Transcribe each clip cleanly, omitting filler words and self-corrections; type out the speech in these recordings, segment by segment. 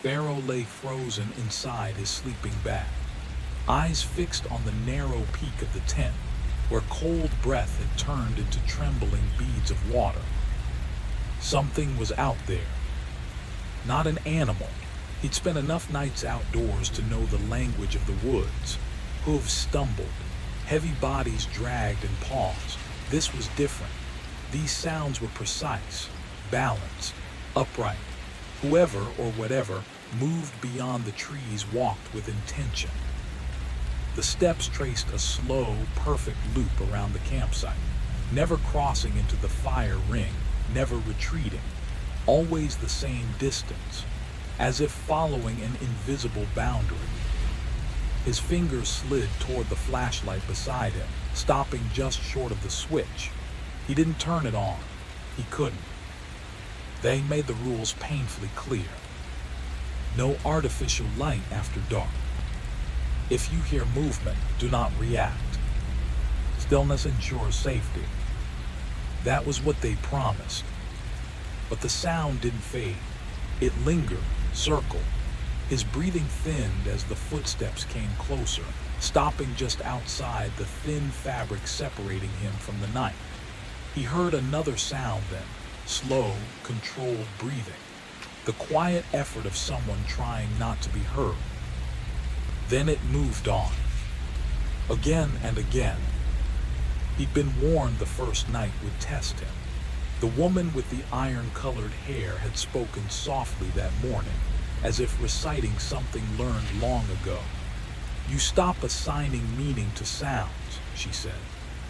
Pharaoh lay frozen inside his sleeping bag, eyes fixed on the narrow peak of the tent, where cold breath had turned into trembling beads of water. Something was out there. Not an animal. He'd spent enough nights outdoors to know the language of the woods. Hooves stumbled, heavy bodies dragged and paused. This was different. These sounds were precise, balanced, upright. Whoever or whatever moved beyond the trees walked with intention. The steps traced a slow, perfect loop around the campsite, never crossing into the fire ring, never retreating, always the same distance, as if following an invisible boundary. His fingers slid toward the flashlight beside him, stopping just short of the switch. He didn't turn it on. He couldn't. They made the rules painfully clear. No artificial light after dark. If you hear movement, do not react. Stillness ensures safety. That was what they promised. But the sound didn't fade. It lingered, circled. His breathing thinned as the footsteps came closer, stopping just outside the thin fabric separating him from the night. He heard another sound then, slow, controlled breathing, the quiet effort of someone trying not to be heard. Then it moved on, again and again. He'd been warned the first night would test him. The woman with the iron-colored hair had spoken softly that morning, as if reciting something learned long ago. "You stop assigning meaning to sounds," she said.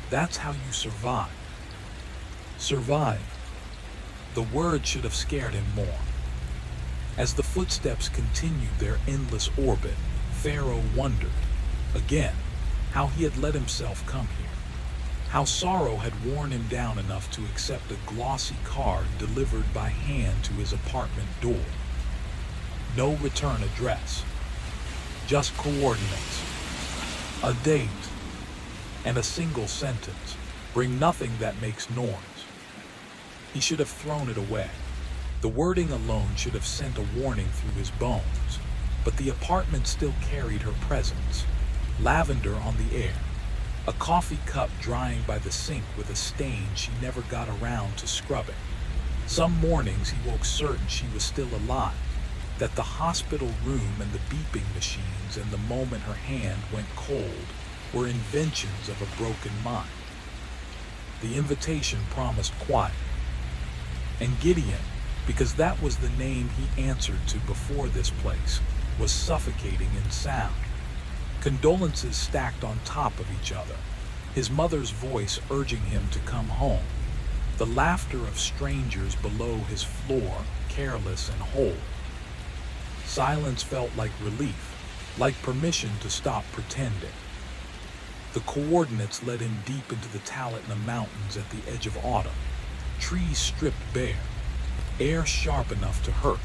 "That's how you survive." Survive. The word should have scared him more. As the footsteps continued their endless orbit, Pharaoh wondered, again, how he had let himself come here. How sorrow had worn him down enough to accept a glossy card delivered by hand to his apartment door. No return address. Just coordinates. A date. And a single sentence. "Bring nothing that makes noise." He should have thrown it away. The wording alone should have sent a warning through his bones. But the apartment still carried her presence. Lavender on the air. A coffee cup drying by the sink with a stain she never got around to scrubbing. Some mornings he woke certain she was still alive, that the hospital room and the beeping machines and the moment her hand went cold were inventions of a broken mind. The invitation promised quiet. And Gideon, because that was the name he answered to before this place, was suffocating in sound. Condolences stacked on top of each other. His mother's voice urging him to come home. The laughter of strangers below his floor, careless and whole. Silence felt like relief, like permission to stop pretending. The coordinates led him deep into the Talatna Mountains at the edge of autumn. Trees stripped bare, air sharp enough to hurt.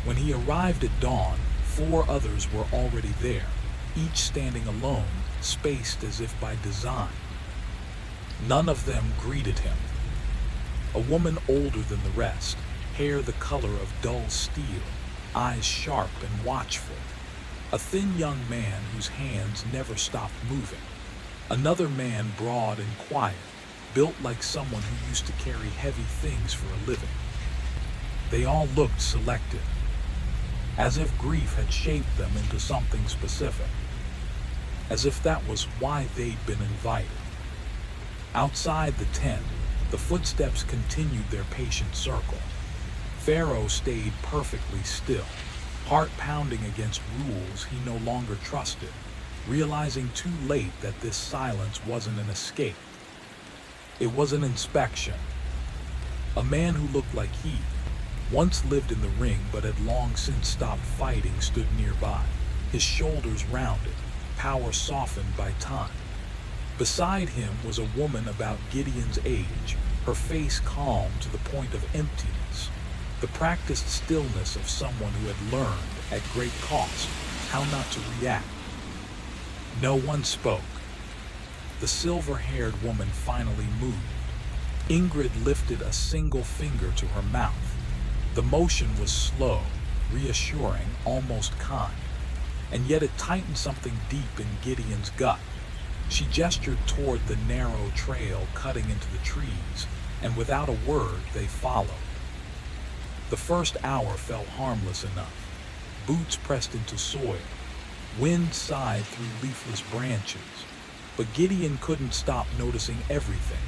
When he arrived at dawn, 4 others were already there, each standing alone, spaced as if by design. None of them greeted him. A woman older than the rest, hair the color of dull steel, eyes sharp and watchful. A thin young man whose hands never stopped moving. Another man broad and quiet, built like someone who used to carry heavy things for a living. They all looked selected, as if grief had shaped them into something specific, as if that was why they'd been invited. Outside the tent, the footsteps continued their patient circle. Pharaoh stayed perfectly still, heart pounding against rules he no longer trusted, realizing too late that this silence wasn't an escape. It was an inspection. A man who looked like he once lived in the ring but had long since stopped fighting stood nearby, his shoulders rounded, power softened by time. Beside him was a woman about Gideon's age, her face calm to the point of emptiness, the practiced stillness of someone who had learned, at great cost, how not to react. No one spoke. The silver-haired woman finally moved. Ingrid lifted a single finger to her mouth. The motion was slow, reassuring, almost kind. And yet it tightened something deep in Gideon's gut. She gestured toward the narrow trail cutting into the trees, and without a word they followed. The first hour felt harmless enough. Boots pressed into soil. Wind sighed through leafless branches. But Gideon couldn't stop noticing everything.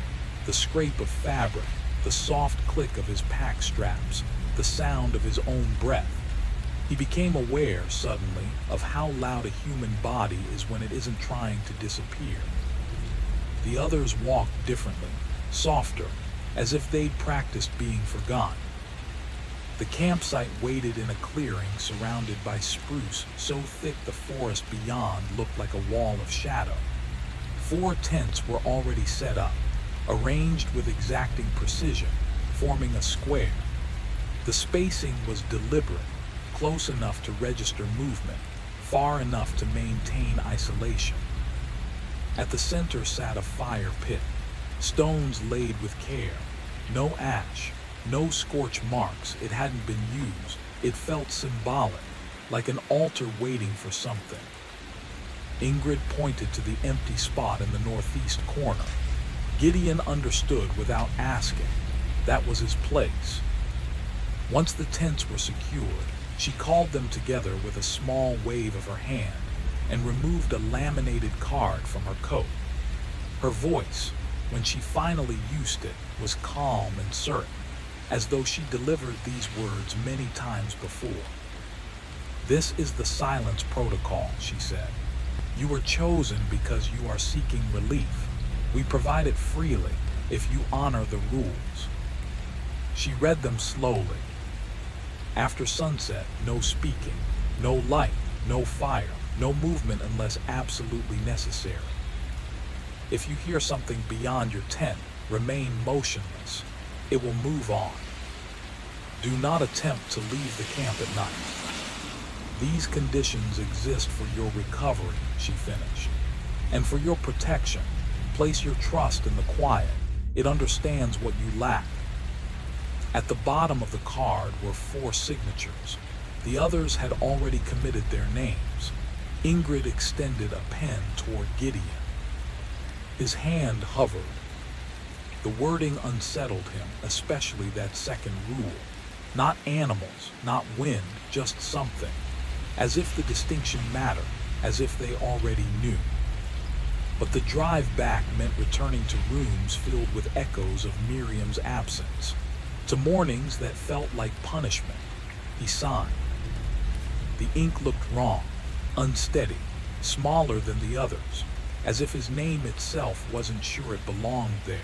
The scrape of fabric, the soft click of his pack straps, the sound of his own breath. He became aware, suddenly, of how loud a human body is when it isn't trying to disappear. The others walked differently, softer, as if they'd practiced being forgotten. The campsite waited in a clearing surrounded by spruce so thick the forest beyond looked like a wall of shadow. 4 tents were already set up, arranged with exacting precision, forming a square. The spacing was deliberate, close enough to register movement, far enough to maintain isolation. At the center sat a fire pit, stones laid with care, no ash, no scorch marks. It hadn't been used. It felt symbolic, like an altar waiting for something. Ingrid pointed to the empty spot in the northeast corner. Gideon understood without asking. That was his place. Once the tents were secured, she called them together with a small wave of her hand and removed a laminated card from her coat. Her voice, when she finally used it, was calm and certain, as though she delivered these words many times before. "This is the silence protocol," she said. "You were chosen because you are seeking relief. We provide it freely if you honor the rules." She read them slowly. After sunset, no speaking, no light, no fire, no movement unless absolutely necessary. If you hear something beyond your tent, remain motionless. It will move on. Do not attempt to leave the camp at night. These conditions exist for your recovery, she finished, and for your protection. Place your trust in the quiet. It understands what you lack. At the bottom of the card were 4 signatures. The others had already committed their names. Ingrid extended a pen toward Gideon. His hand hovered. The wording unsettled him, especially that second rule. Not animals, not wind, just something. As if the distinction mattered, as if they already knew. But the drive back meant returning to rooms filled with echoes of Miriam's absence, to mornings that felt like punishment. He signed. The ink looked wrong, unsteady, smaller than the others, as if his name itself wasn't sure it belonged there.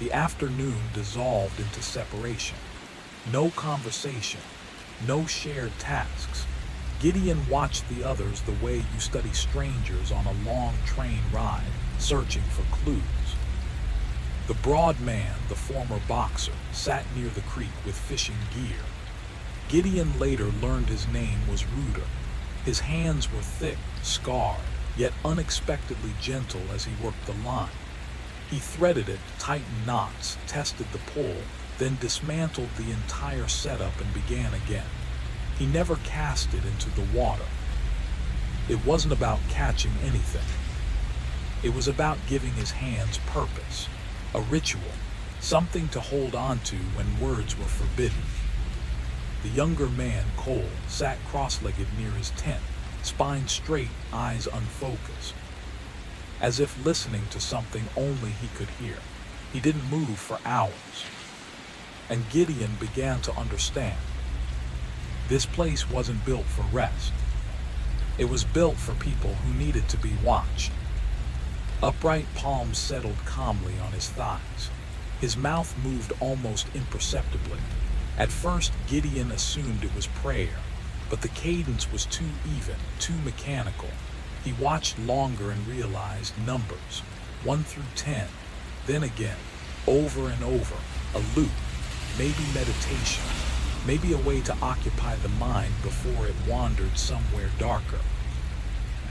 The afternoon dissolved into separation. No conversation, no shared tasks. Gideon watched the others the way you study strangers on a long train ride, searching for clues. The broad man, the former boxer, sat near the creek with fishing gear. Gideon later learned his name was Rooter. His hands were thick, scarred, yet unexpectedly gentle as he worked the line. He threaded it, tightened knots, tested the pull, then dismantled the entire setup and began again. He never cast it into the water. It wasn't about catching anything. It was about giving his hands purpose, a ritual, something to hold on to when words were forbidden. The younger man, Cole, sat cross-legged near his tent, spine straight, eyes unfocused, as if listening to something only he could hear. He didn't move for hours. And Gideon began to understand. This place wasn't built for rest. It was built for people who needed to be watched. Upright palms settled calmly on his thighs. His mouth moved almost imperceptibly. At first, Gideon assumed it was prayer, but the cadence was too even, too mechanical. He watched longer and realized numbers, 1 through 10, then again, over and over, a loop, maybe meditation, maybe a way to occupy the mind before it wandered somewhere darker.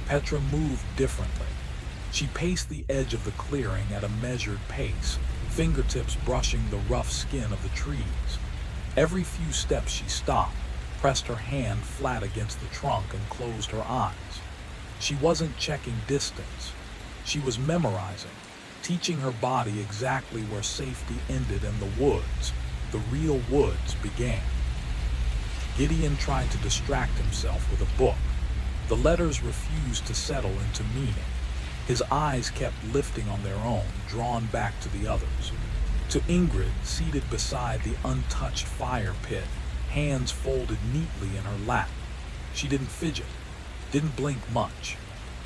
Petra moved differently. She paced the edge of the clearing at a measured pace, fingertips brushing the rough skin of the trees. Every few steps she stopped, pressed her hand flat against the trunk, and closed her eyes. She wasn't checking distance. She was memorizing, teaching her body exactly where safety ended and the woods, the real woods, began. Gideon tried to distract himself with a book. The letters refused to settle into meaning. His eyes kept lifting on their own, drawn back to the others. To Ingrid, seated beside the untouched fire pit, hands folded neatly in her lap. She didn't fidget, didn't blink much.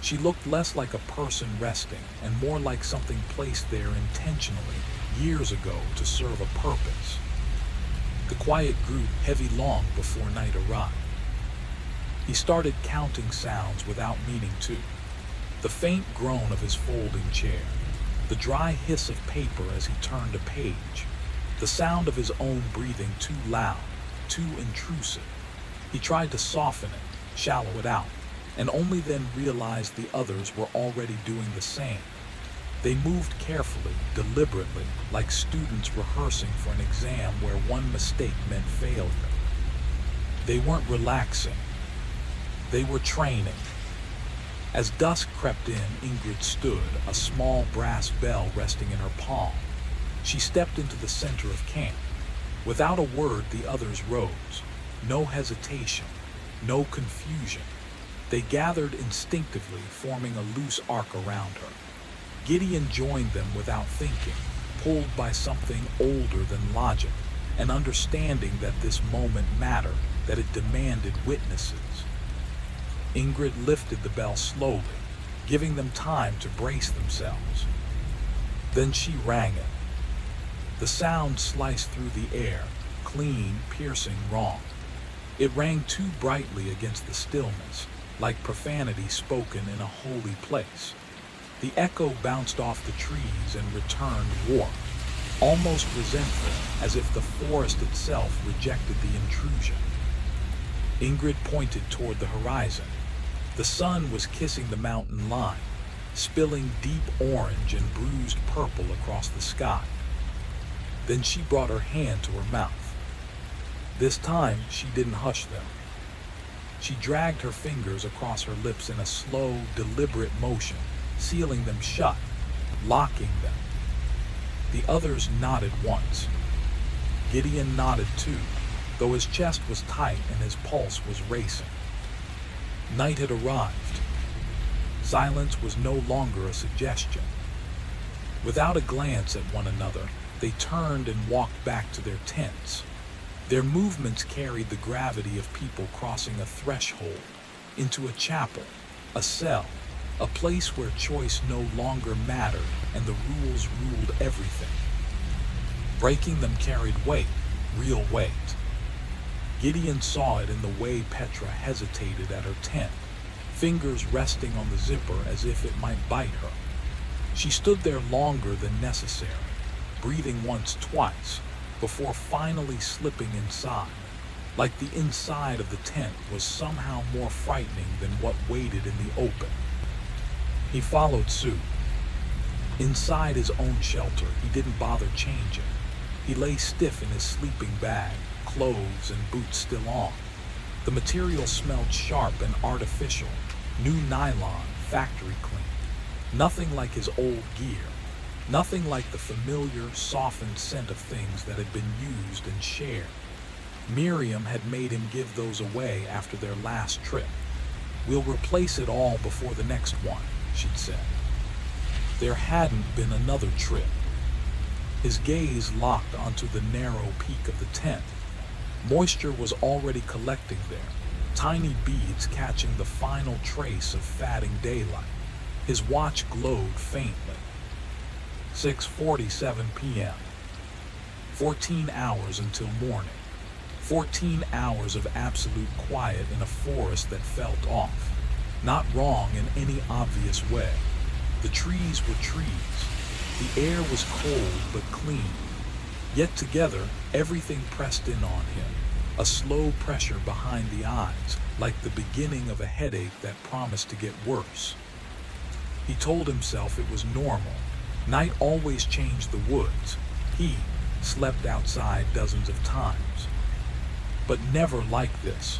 She looked less like a person resting and more like something placed there intentionally years ago to serve a purpose. The quiet grew heavy long before night arrived. He started counting sounds without meaning to. The faint groan of his folding chair, the dry hiss of paper as he turned a page, the sound of his own breathing too loud, too intrusive. He tried to soften it, shallow it out, and only then realized the others were already doing the same. They moved carefully, deliberately, like students rehearsing for an exam where one mistake meant failure. They weren't relaxing. They were training. As dusk crept in, Ingrid stood, a small brass bell resting in her palm. She stepped into the center of camp. Without a word, the others rose. No hesitation, no confusion. They gathered instinctively, forming a loose arc around her. Gideon joined them without thinking, pulled by something older than logic, an understanding that this moment mattered, that it demanded witnesses. Ingrid lifted the bell slowly, giving them time to brace themselves. Then she rang it. The sound sliced through the air, clean, piercing, wrong. It rang too brightly against the stillness, like profanity spoken in a holy place. The echo bounced off the trees and returned warm, almost resentful, as if the forest itself rejected the intrusion. Ingrid pointed toward the horizon. The sun was kissing the mountain line, spilling deep orange and bruised purple across the sky. Then she brought her hand to her mouth. This time, she didn't hush them. She dragged her fingers across her lips in a slow, deliberate motion, sealing them shut, locking them. The others nodded once. Gideon nodded too, though his chest was tight and his pulse was racing. Night had arrived. Silence was no longer a suggestion. Without a glance at one another, they turned and walked back to their tents. Their movements carried the gravity of people crossing a threshold into a chapel, a cell, a place where choice no longer mattered and the rules ruled everything. Breaking them carried weight, real weight. Gideon saw it in the way Petra hesitated at her tent, fingers resting on the zipper as if it might bite her. She stood there longer than necessary, breathing once, twice, before finally slipping inside, like the inside of the tent was somehow more frightening than what waited in the open. He followed suit. Inside his own shelter, he didn't bother changing. He lay stiff in his sleeping bag, clothes and boots still on. The material smelled sharp and artificial, new nylon, factory clean. Nothing like his old gear. Nothing like the familiar, softened scent of things that had been used and shared. Miriam had made him give those away after their last trip. "We'll replace it all before the next one," she'd said. There hadn't been another trip. His gaze locked onto the narrow peak of the tent. Moisture was already collecting there, tiny beads catching the final trace of fading daylight. His watch glowed faintly. 6:47 p.m. 14 hours until morning. 14 hours of absolute quiet in a forest that felt off. Not wrong in any obvious way. The trees were trees. The air was cold but clean. Yet together, everything pressed in on him. A slow pressure behind the eyes, like the beginning of a headache that promised to get worse. He told himself it was normal. Night always changed the woods. He slept outside dozens of times. but never like this.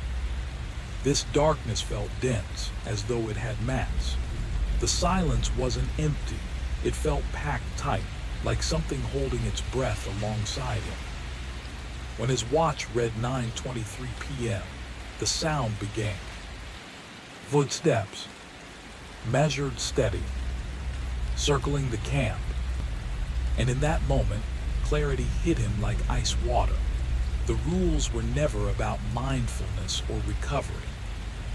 This darkness felt dense, as though it had mass. The silence wasn't empty, it felt packed tight, like something holding its breath alongside him. When his watch read 9:23 p.m., the sound began. Footsteps, measured steady, circling the camp. And in that moment, clarity hit him like ice water. The rules were never about mindfulness or recovery.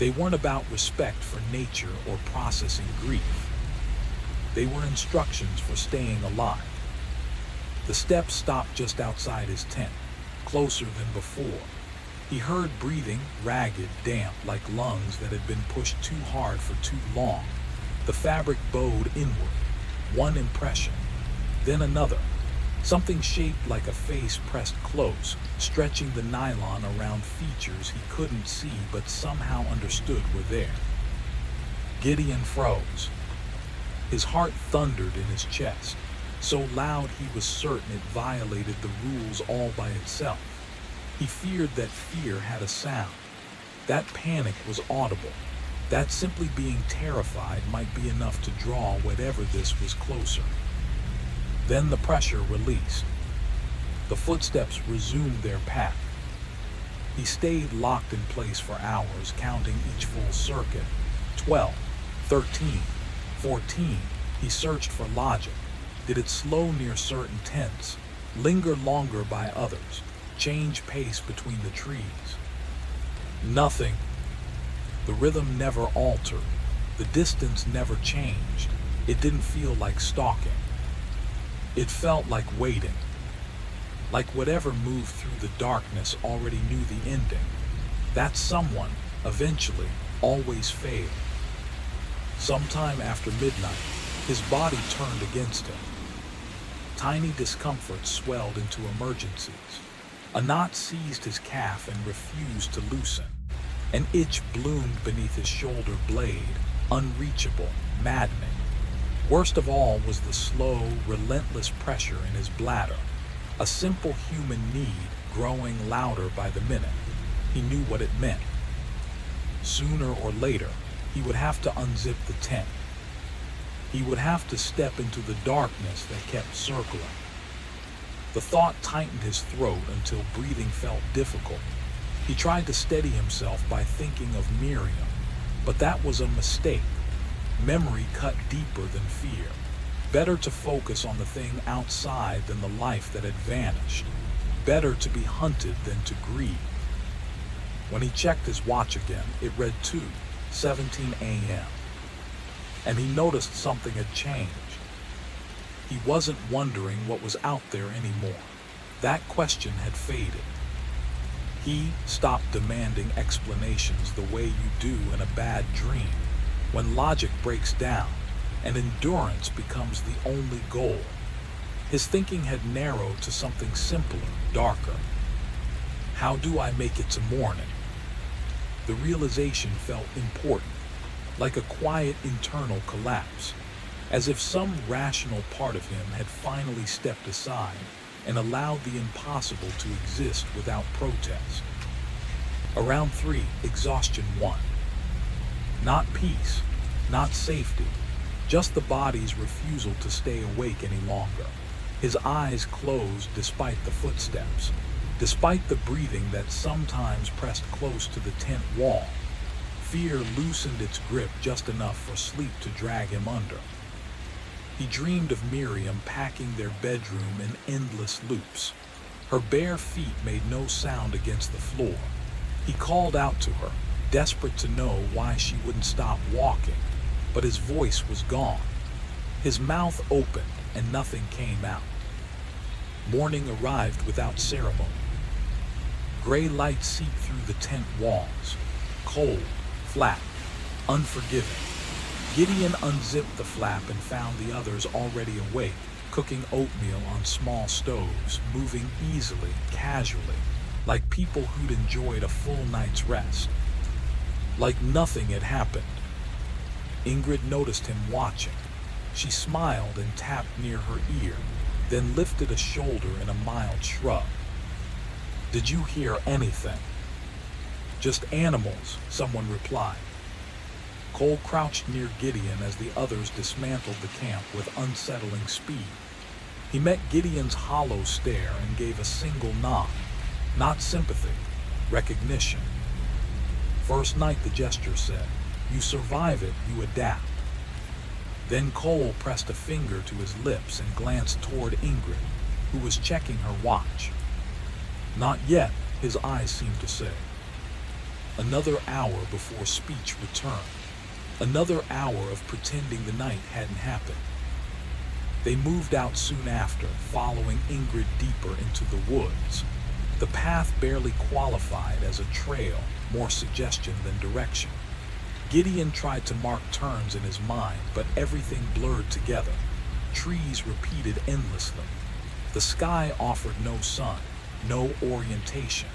They weren't about respect for nature or processing grief. They were instructions for staying alive. The steps stopped just outside his tent, closer than before. He heard breathing, ragged, damp, like lungs that had been pushed too hard for too long. The fabric bowed inward. One impression, then another. Something shaped like a face pressed close, stretching the nylon around features he couldn't see but somehow understood were there. Gideon froze. His heart thundered in his chest, so loud he was certain it violated the rules all by itself. He feared that fear had a sound. That panic was audible. That simply being terrified might be enough to draw whatever this was closer. Then the pressure released. The footsteps resumed their path. He stayed locked in place for hours, counting each full circuit. 12, 13, 14. He searched for logic. Did it slow near certain tents, linger longer by others, change pace between the trees? Nothing. The rhythm never altered. The distance never changed. It didn't feel like stalking. It felt like waiting. Like whatever moved through the darkness already knew the ending. That someone, eventually, always failed. Sometime after midnight, his body turned against him. Tiny discomforts swelled into emergencies. A knot seized his calf and refused to loosen. An itch bloomed beneath his shoulder blade, unreachable, maddening. Worst of all was the slow, relentless pressure in his bladder. A simple human need growing louder by the minute. He knew what it meant. Sooner or later, he would have to unzip the tent. He would have to step into the darkness that kept circling. The thought tightened his throat until breathing felt difficult. He tried to steady himself by thinking of Miriam, but that was a mistake. Memory cut deeper than fear. Better to focus on the thing outside than the life that had vanished. Better to be hunted than to grieve. When he checked his watch again, it read 2:17 a.m. And he noticed something had changed. He wasn't wondering what was out there anymore. That question had faded. He stopped demanding explanations the way you do in a bad dream, when logic breaks down and endurance becomes the only goal. His thinking had narrowed to something simpler, darker. How do I make it to morning? The realization felt important, like a quiet internal collapse, as if some rational part of him had finally stepped aside and allowed the impossible to exist without protest. Around 3, exhaustion won. Not peace, not safety, just the body's refusal to stay awake any longer. His eyes closed despite the footsteps, despite the breathing that sometimes pressed close to the tent wall. Fear loosened its grip just enough for sleep to drag him under. He dreamed of Miriam packing their bedroom in endless loops. Her bare feet made no sound against the floor. He called out to her, desperate to know why she wouldn't stop walking, but his voice was gone. His mouth opened and nothing came out. Morning arrived without ceremony. Gray light seeped through the tent walls, cold, flat, unforgiving. Gideon unzipped the flap and found the others already awake, cooking oatmeal on small stoves, moving easily, casually, like people who'd enjoyed a full night's rest. Like nothing had happened. Ingrid noticed him watching. She smiled and tapped near her ear, then lifted a shoulder in a mild shrug. "Did you hear anything?" Just animals, someone replied. Cole crouched near Gideon as the others dismantled the camp with unsettling speed. He met Gideon's hollow stare and gave a single nod. Not sympathy, recognition. First night, the gesture said. You survive it, you adapt. Then Cole pressed a finger to his lips and glanced toward Ingrid, who was checking her watch. Not yet, his eyes seemed to say. Another hour before speech returned. Another hour of pretending the night hadn't happened. They moved out soon after, following Ingrid deeper into the woods. The path barely qualified as a trail, more suggestion than direction. Gideon tried to mark turns in his mind, but everything blurred together. Trees repeated endlessly. The sky offered no sun, no orientation.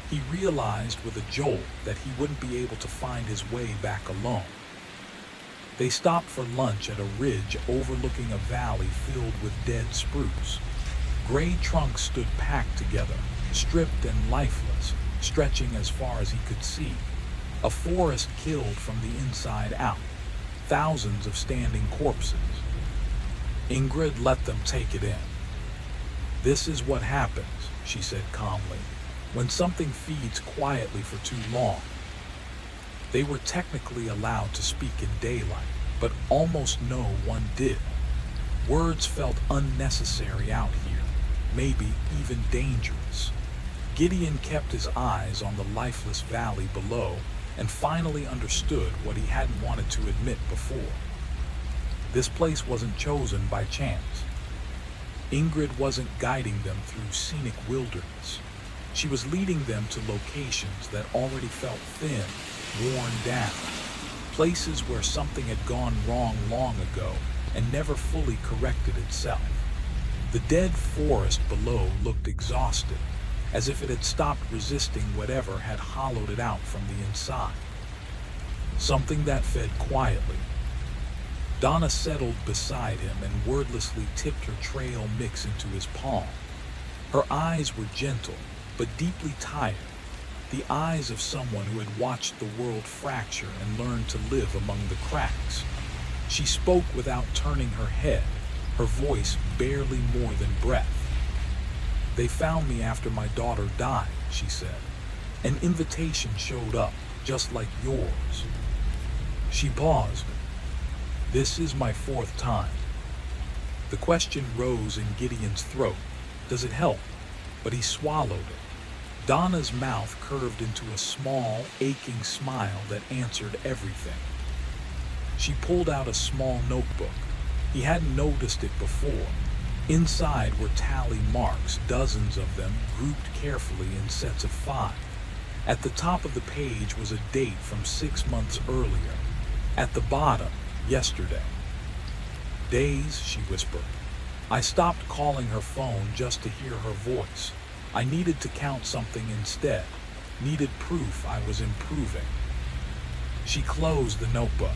He realized with a jolt that he wouldn't be able to find his way back alone. They stopped for lunch at a ridge overlooking a valley filled with dead spruce. Gray trunks stood packed together, stripped and lifeless, stretching as far as he could see. A forest killed from the inside out. Thousands of standing corpses. Ingrid let them take it in. This is what happens, she said calmly, when something feeds quietly for too long. They were technically allowed to speak in daylight, but almost no one did. Words felt unnecessary out here, maybe even dangerous. Gideon kept his eyes on the lifeless valley below and finally understood what he hadn't wanted to admit before. This place wasn't chosen by chance. Ingrid wasn't guiding them through scenic wilderness. She was leading them to locations that already felt thin, worn down. Places where something had gone wrong long ago and never fully corrected itself. The dead forest below looked exhausted, as if it had stopped resisting whatever had hollowed it out from the inside. Something that fed quietly. Donna settled beside him and wordlessly tipped her trail mix into his palm. Her eyes were gentle, but deeply tired. The eyes of someone who had watched the world fracture and learned to live among the cracks. She spoke without turning her head, her voice barely more than breath. They found me after my daughter died, she said. An invitation showed up, just like yours. She paused. This is my fourth time. The question rose in Gideon's throat. Does it help? But he swallowed it. Donna's mouth curved into a small, aching smile that answered everything. She pulled out a small notebook. He hadn't noticed it before. Inside were tally marks, dozens of them grouped carefully in sets of 5. At the top of the page was a date from 6 months earlier. At the bottom, yesterday. Days, she whispered. I stopped calling her phone just to hear her voice. I needed to count something instead. Needed proof I was improving. She closed the notebook.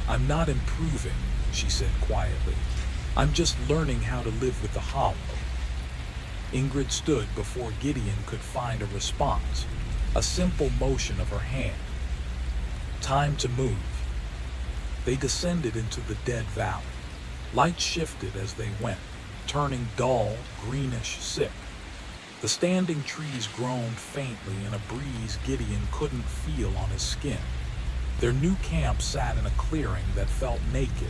I'm not improving, she said quietly. I'm just learning how to live with the hollow. Ingrid stood before Gideon could find a response. A simple motion of her hand. Time to move. They descended into the dead valley. Light shifted as they went, turning dull, greenish sick. The standing trees groaned faintly in a breeze Gideon couldn't feel on his skin. Their new camp sat in a clearing that felt naked,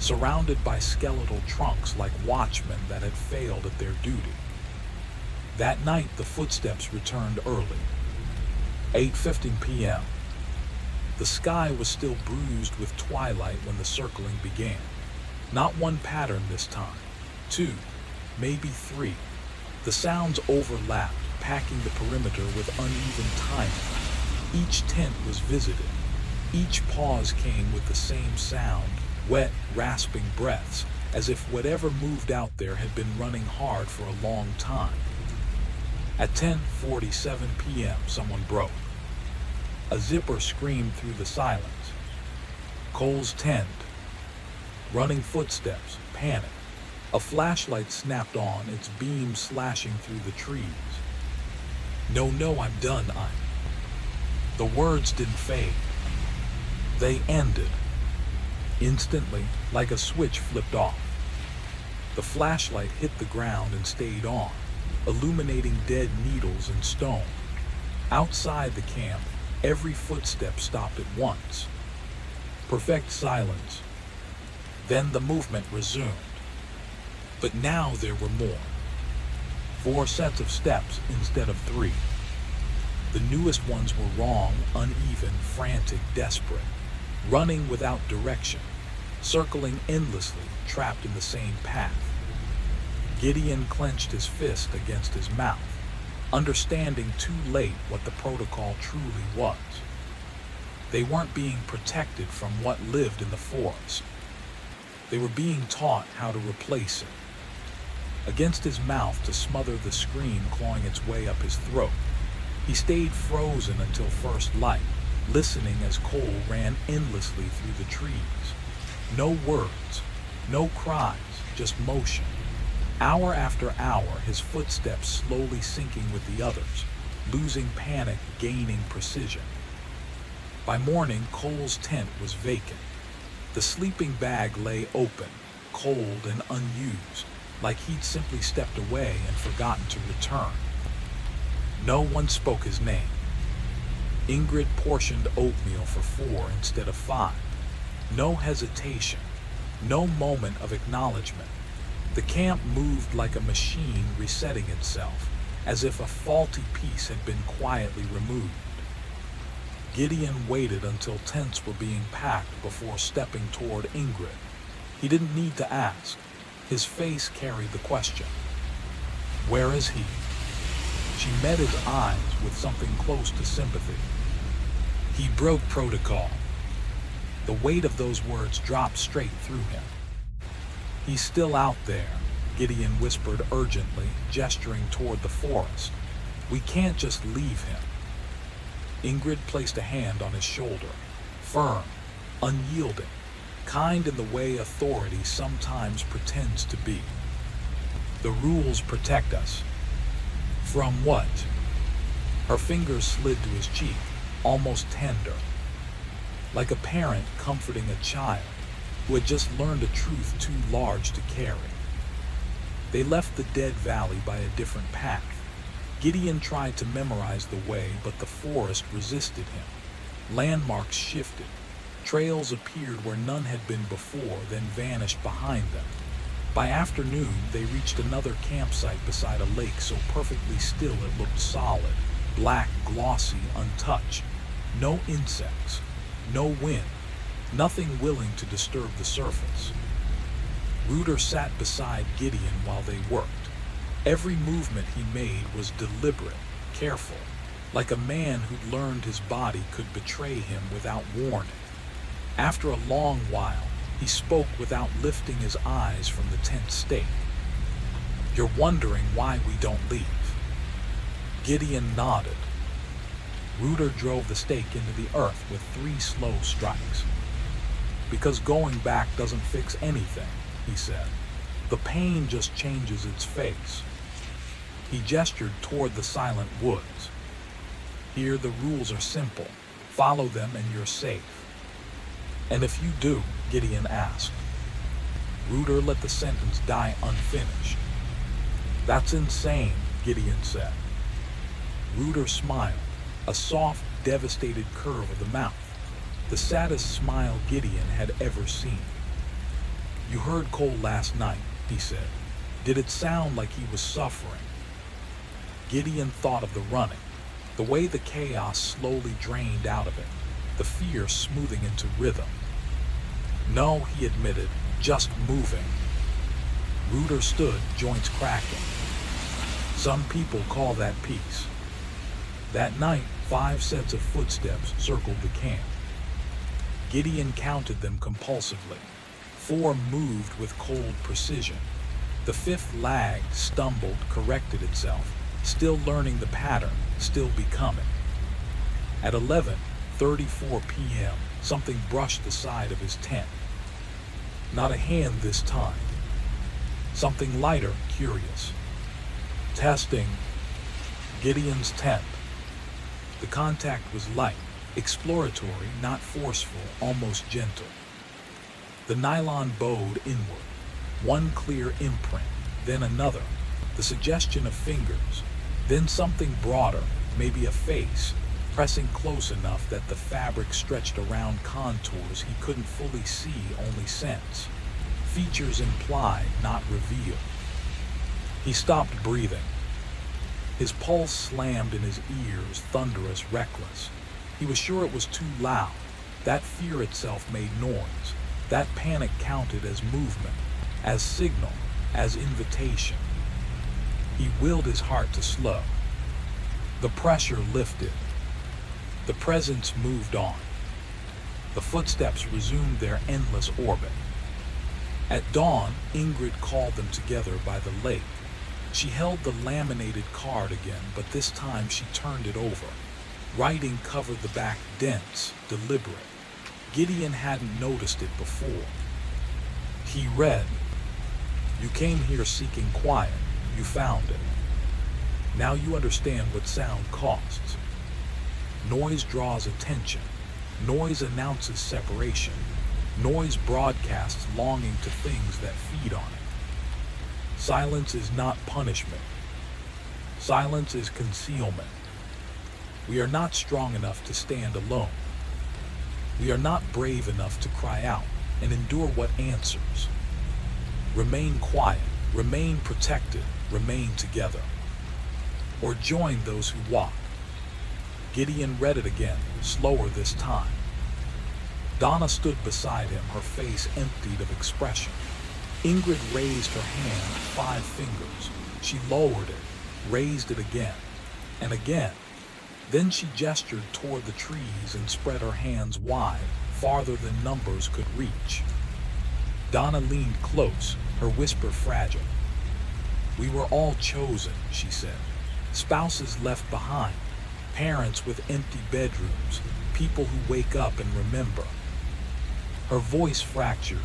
surrounded by skeletal trunks like watchmen that had failed at their duty. That night, the footsteps returned early. 8:15 p.m. The sky was still bruised with twilight when the circling began. Not one pattern this time. 2, maybe 3. The sounds overlapped, packing the perimeter with uneven timing. Each tent was visited. Each pause came with the same sound, wet, rasping breaths, as if whatever moved out there had been running hard for a long time. At 10:47 p.m., someone broke. A zipper screamed through the silence. Cole's tent. Running footsteps, panic. A flashlight snapped on, its beam slashing through the trees. No, I'm done, The words didn't fade. They ended. Instantly, like a switch flipped off. The flashlight hit the ground and stayed on, illuminating dead needles and stone. Outside the camp, every footstep stopped at once. Perfect silence. Then the movement resumed. But now there were more. 4 sets of steps instead of 3. The newest ones were wrong, uneven, frantic, desperate, running without direction, circling endlessly, trapped in the same path. Gideon clenched his fist against his mouth, understanding too late what the protocol truly was. They weren't being protected from what lived in the forest. They were being taught how to replace it. Against his mouth to smother the scream clawing its way up his throat, he stayed frozen until first light, listening as Cole ran endlessly through the trees. No words, no cries, just motion. Hour after hour, his footsteps slowly sinking with the others, losing panic, gaining precision. By morning, Cole's tent was vacant. The sleeping bag lay open, cold and unused, like he'd simply stepped away and forgotten to return. No one spoke his name. Ingrid portioned oatmeal for 4 instead of 5. No hesitation, no moment of acknowledgement. The camp moved like a machine resetting itself, as if a faulty piece had been quietly removed. Gideon waited until tents were being packed before stepping toward Ingrid. He didn't need to ask. His face carried the question. Where is he? She met his eyes with something close to sympathy. He broke protocol. The weight of those words dropped straight through him. He's still out there, Gideon whispered urgently, gesturing toward the forest. We can't just leave him. Ingrid placed a hand on his shoulder, firm, unyielding, kind in the way authority sometimes pretends to be. The rules protect us. From what? Her fingers slid to his cheek, almost tender, like a parent comforting a child who had just learned a truth too large to carry. They left the dead valley by a different path. Gideon tried to memorize the way, but the forest resisted him. Landmarks shifted. Trails appeared where none had been before, then vanished behind them. By afternoon, they reached another campsite beside a lake so perfectly still it looked solid, black, glossy, untouched. No insects, no wind, nothing willing to disturb the surface. Reuter sat beside Gideon while they worked. Every movement he made was deliberate, careful, like a man who'd learned his body could betray him without warning. After a long while, he spoke without lifting his eyes from the tense stake. You're wondering why we don't leave. Gideon nodded. Reuter drove the stake into the earth with 3 slow strikes. Because going back doesn't fix anything, he said. The pain just changes its face. He gestured toward the silent woods. Here the rules are simple. Follow them and you're safe. And if you do, Gideon asked. Reuter let the sentence die unfinished. That's insane, Gideon said. Reuter smiled, a soft, devastated curve of the mouth, the saddest smile Gideon had ever seen. You heard Cole last night, he said. Did it sound like he was suffering? Gideon thought of the running, the way the chaos slowly drained out of it, the fear smoothing into rhythm. No, he admitted, just moving. Reuter stood, joints cracking. Some people call that peace. That night, 5 sets of footsteps circled the camp. Gideon counted them compulsively. 4 moved with cold precision. The 5th lagged, stumbled, corrected itself, still learning the pattern, still becoming. At 11:34 p.m., something brushed the side of his tent. Not a hand this time. Something lighter, curious. Testing. Gideon's tent. The contact was light, exploratory, not forceful, almost gentle. The nylon bowed inward, one clear imprint, then another, the suggestion of fingers, then something broader, maybe a face, pressing close enough that the fabric stretched around contours he couldn't fully see, only sense. Features implied, not revealed. He stopped breathing. His pulse slammed in his ears, thunderous, reckless. He was sure it was too loud. That fear itself made noise. That panic counted as movement, as signal, as invitation. He willed his heart to slow. The pressure lifted. The presence moved on. The footsteps resumed their endless orbit. At dawn, Ingrid called them together by the lake. She held the laminated card again, but this time she turned it over. Writing covered the back, dense, deliberate. Gideon hadn't noticed it before. He read, "You came here seeking quiet. You found it. Now you understand what sound costs. Noise draws attention. Noise announces separation. Noise broadcasts longing to things that feed on it. Silence is not punishment. Silence is concealment. We are not strong enough to stand alone. We are not brave enough to cry out and endure what answers. Remain quiet, remain protected, remain together. Or join those who walk." Gideon read it again, slower this time. Donna stood beside him, her face emptied of expression. Ingrid raised her hand, 5 fingers. She lowered it, raised it again, and again. Then she gestured toward the trees and spread her hands wide, farther than numbers could reach. Donna leaned close, her whisper fragile. "We were all chosen," she said. "Spouses left behind, parents with empty bedrooms, people who wake up and remember." Her voice fractured.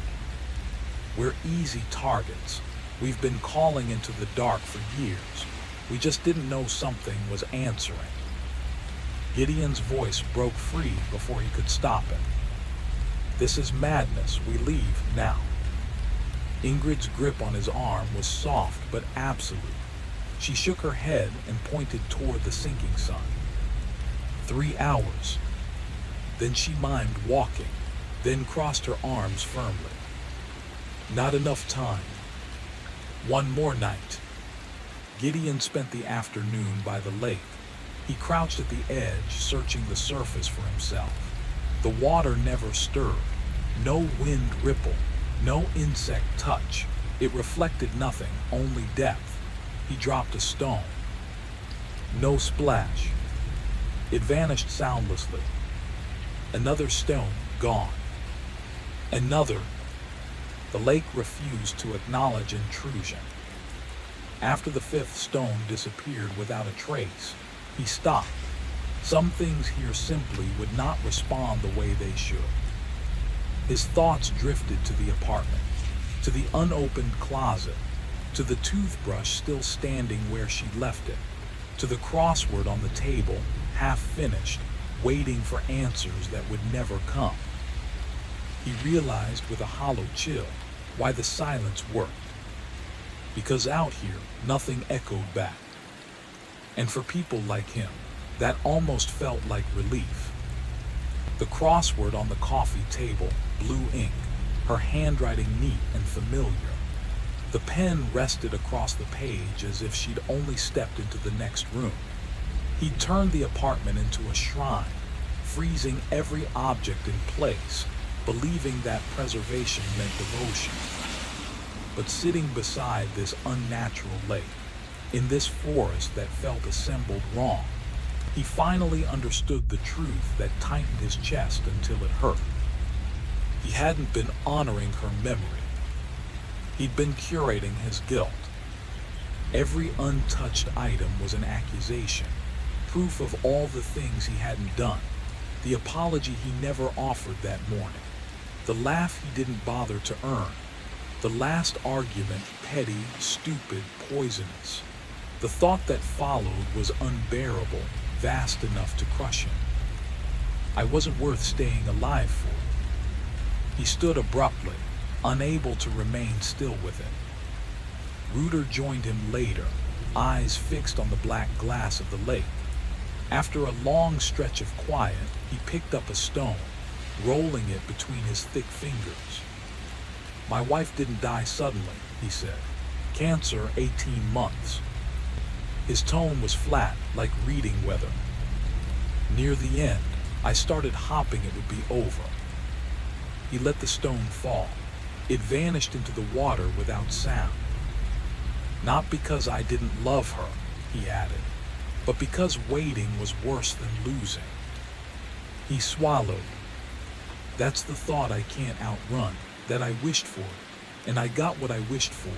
"We're easy targets. We've been calling into the dark for years. We just didn't know something was answering." Gideon's voice broke free before he could stop it. "This is madness. We leave now." Ingrid's grip on his arm was soft but absolute. She shook her head and pointed toward the sinking sun. 3 hours. Then she mimed walking, then crossed her arms firmly. Not enough time. One more night. Gideon spent the afternoon by the lake. He crouched at the edge, searching the surface for himself. The water never stirred. No wind ripple, no insect touch. It reflected nothing, only depth. He dropped a stone. No splash. It vanished soundlessly. Another stone, gone. Another. The lake refused to acknowledge intrusion. After the 5th stone disappeared without a trace, he stopped. Some things here simply would not respond the way they should. His thoughts drifted to the apartment, to the unopened closet, to the toothbrush still standing where she'd left it, to the crossword on the table, half finished, waiting for answers that would never come. He realized with a hollow chill why the silence worked. Because out here, nothing echoed back. And for people like him, that almost felt like relief. The crossword on the coffee table, blue ink, her handwriting neat and familiar. The pen rested across the page as if she'd only stepped into the next room. He'd turned the apartment into a shrine, freezing every object in place, believing that preservation meant devotion. But sitting beside this unnatural lake, in this forest that felt assembled wrong, he finally understood the truth that tightened his chest until it hurt. He hadn't been honoring her memory. He'd been curating his guilt. Every untouched item was an accusation, proof of all the things he hadn't done, the apology he never offered that morning, the laugh he didn't bother to earn, the last argument petty, stupid, poisonous. The thought that followed was unbearable, vast enough to crush him. I wasn't worth staying alive for. He stood abruptly, unable to remain still with it. Rooter joined him later, eyes fixed on the black glass of the lake. After a long stretch of quiet, he picked up a stone, rolling it between his thick fingers. "My wife didn't die suddenly," he said. "Cancer, 18 months. His tone was flat, like reading weather. Near the end, I started hoping it would be over. He let the stone fall. It vanished into the water without sound. Not because I didn't love her," he added, "but because waiting was worse than losing." He swallowed. "That's the thought I can't outrun, that I wished for, and I got what I wished for."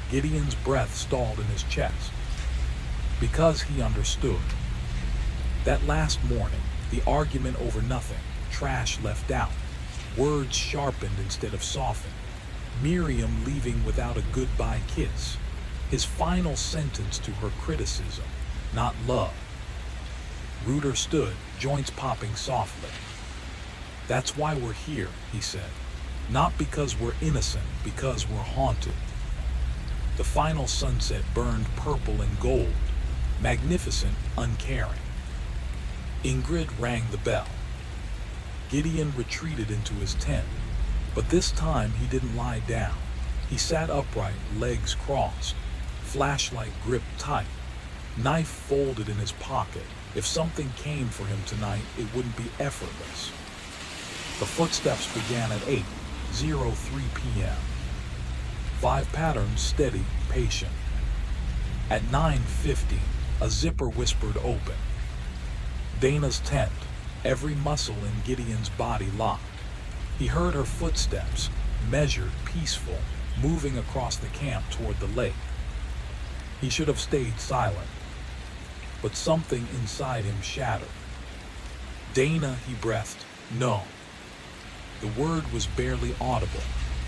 Gideon's breath stalled in his chest. Because he understood. That last morning, the argument over nothing, trash left out, words sharpened instead of softened, Miriam leaving without a goodbye kiss, his final sentence to her criticism, not love. Rooter stood, joints popping softly. "That's why we're here," he said. "Not because we're innocent, because we're haunted." The final sunset burned purple and gold, magnificent, uncaring. Ingrid rang the bell. Gideon retreated into his tent, but this time he didn't lie down. He sat upright, legs crossed, flashlight gripped tight, knife folded in his pocket. If something came for him tonight, it wouldn't be effortless. The footsteps began at 8:03 p.m. 5 patterns, steady, patient. At 9:50, a zipper whispered open. Dana's tent, every muscle in Gideon's body locked. He heard her footsteps, measured, peaceful, moving across the camp toward the lake. He should have stayed silent, but something inside him shattered. "Dana," he breathed. "No." The word was barely audible,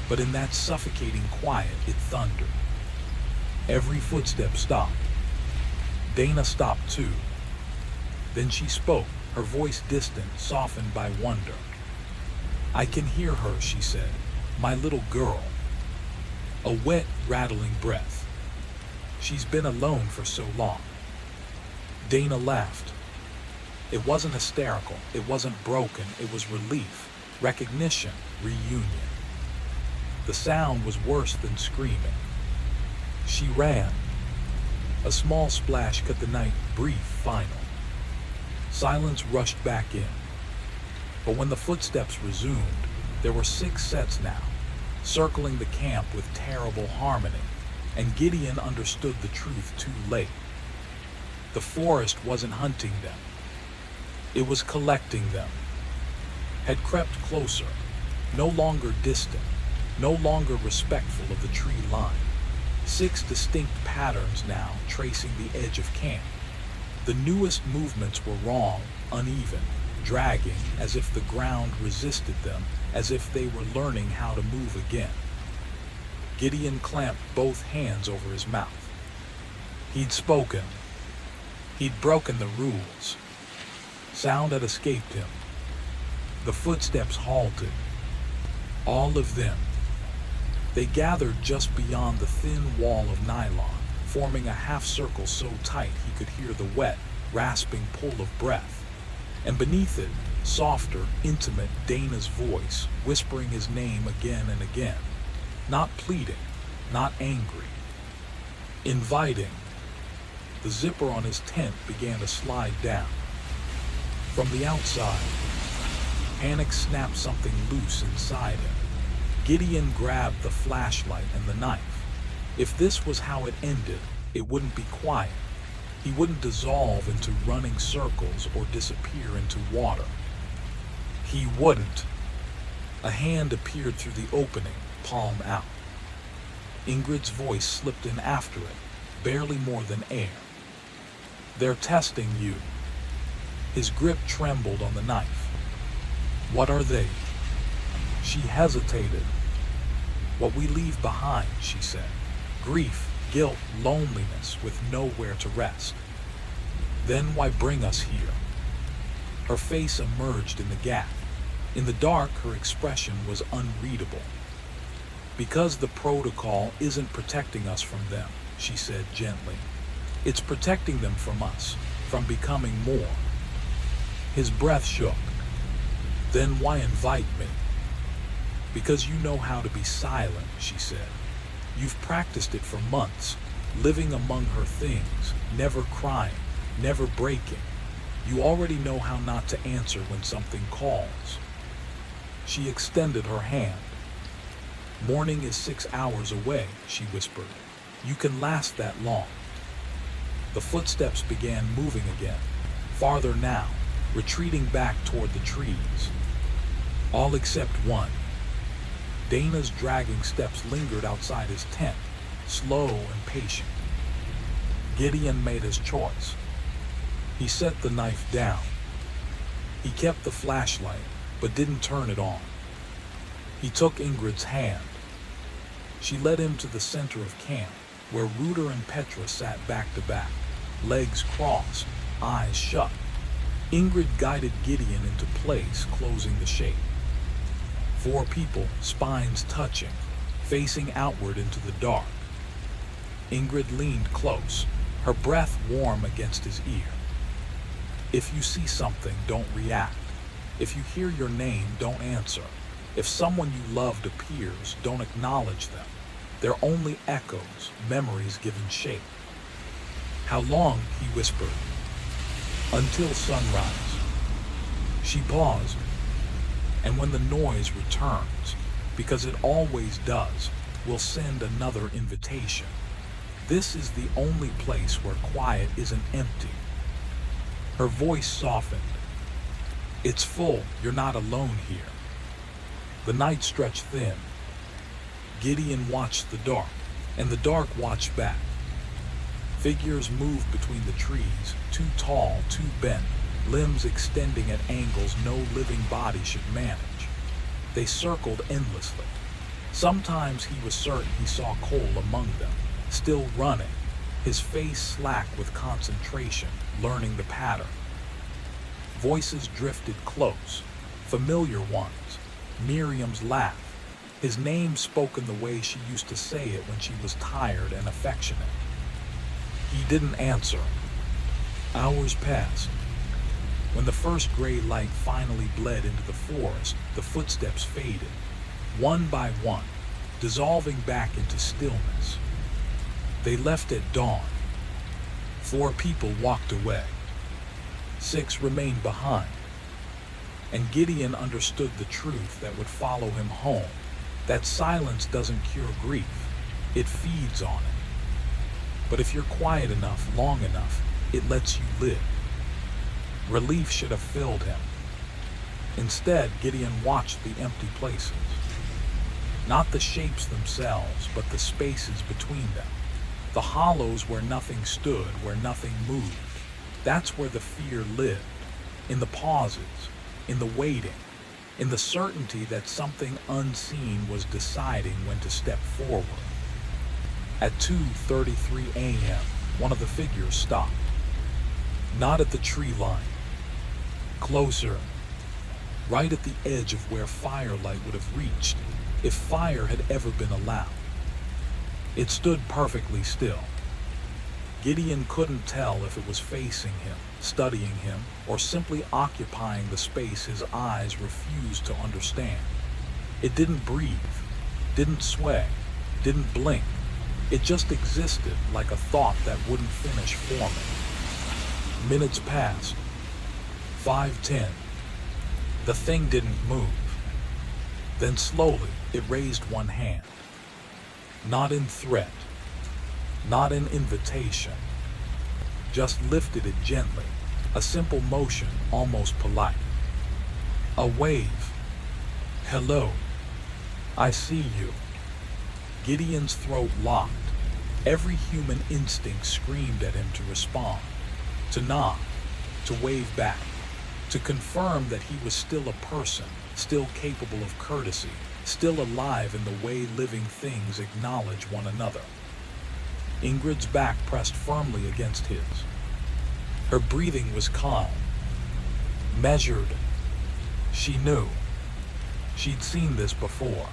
but in that suffocating quiet it thundered. Every footstep stopped. Dana stopped too. Then she spoke, her voice distant, softened by wonder. "I can hear her," she said. "My little girl." A wet, rattling breath. "She's been alone for so long." Dana laughed. It wasn't hysterical, it wasn't broken, it was relief, recognition, reunion. The sound was worse than screaming. She ran. A small splash cut the night, brief, final. Silence rushed back in. But when the footsteps resumed, there were 6 sets now, circling the camp with terrible harmony, and Gideon understood the truth too late. The forest wasn't hunting them. It was collecting them. Had crept closer, no longer distant, no longer respectful of the tree line. 6 distinct patterns now tracing the edge of camp. The newest movements were wrong, uneven, dragging, as if the ground resisted them, as if they were learning how to move again. Gideon clamped both hands over his mouth. He'd spoken. He'd broken the rules. Sound had escaped him. The footsteps halted. All of them. They gathered just beyond the thin wall of nylon, forming a half circle so tight he could hear the wet, rasping pull of breath. And beneath it, softer, intimate Dana's voice, whispering his name again and again. Not pleading, not angry. Inviting. The zipper on his tent began to slide down. From the outside, panic snapped something loose inside him. Gideon grabbed the flashlight and the knife. If this was how it ended, it wouldn't be quiet. He wouldn't dissolve into running circles or disappear into water. He wouldn't. A hand appeared through the opening, palm out. Ingrid's voice slipped in after it, barely more than air. "They're testing you." His grip trembled on the knife. "What are they?" She hesitated. "What we leave behind," she said. "Grief, guilt, loneliness, with nowhere to rest." Then why bring us here? Her face emerged in the gap. In the dark, her expression was unreadable. Because the protocol isn't protecting us from them, she said gently. It's protecting them from us, from becoming more. His breath shook. Then why invite me? Because you know how to be silent, she said. You've practiced it for months, living among her things, never crying, never breaking. You already know how not to answer when something calls. She extended her hand. Morning is 6 hours away, she whispered. You can last that long. The footsteps began moving again, farther now, retreating back toward the trees. All except one. Dana's dragging steps lingered outside his tent, slow and patient. Gideon made his choice. He set the knife down. He kept the flashlight, but didn't turn it on. He took Ingrid's hand. She led him to the center of camp, where Rooter and Petra sat back to back, legs crossed, eyes shut. Ingrid guided Gideon into place, closing the shape. 4 people, spines touching, facing outward into the dark. Ingrid leaned close, her breath warm against his ear. If you see something, don't react. If you hear your name, don't answer. If someone you loved appears, don't acknowledge them. They're only echoes, memories given shape. How long? He whispered. Until sunrise. She paused. And when the noise returns, because it always does, we'll send another invitation. This is the only place where quiet isn't empty. Her voice softened. It's full, you're not alone here. The night stretched thin. Gideon watched the dark, and the dark watched back. Figures moved between the trees, too tall, too bent, limbs extending at angles no living body should manage. They circled endlessly. Sometimes he was certain he saw Cole among them, still running, his face slack with concentration, learning the pattern. Voices drifted close, familiar ones. Miriam's laugh, his name spoken the way she used to say it when she was tired and affectionate. He didn't answer. Hours passed. When the first gray light finally bled into the forest, the footsteps faded, one by one, dissolving back into stillness. They left at dawn. 4 people walked away. 6 remained behind. And Gideon understood the truth that would follow him home, that silence doesn't cure grief, it feeds on it. But if you're quiet enough, long enough, it lets you live. Relief should have filled him. Instead, Gideon watched the empty places. Not the shapes themselves, but the spaces between them. The hollows where nothing stood, where nothing moved. That's where the fear lived, in the pauses, in the waiting, in the certainty that something unseen was deciding when to step forward. At 2:33 a.m., one of the figures stopped. Not at the tree line. Closer, right at the edge of where firelight would have reached if fire had ever been allowed. It stood perfectly still. Gideon couldn't tell if it was facing him, studying him, or simply occupying the space his eyes refused to understand. It didn't breathe, didn't sway, didn't blink. It just existed like a thought that wouldn't finish forming. Minutes passed. 5:10. The thing didn't move. Then slowly, it raised one hand. Not in threat, not in invitation. Just lifted it gently, a simple motion, almost polite. A wave. Hello. I see you. Gideon's throat locked. Every human instinct screamed at him to respond, to nod, to wave back, to confirm that he was still a person, still capable of courtesy, still alive in the way living things acknowledge one another. Ingrid's back pressed firmly against his. Her breathing was calm, measured. She knew. She'd seen this before.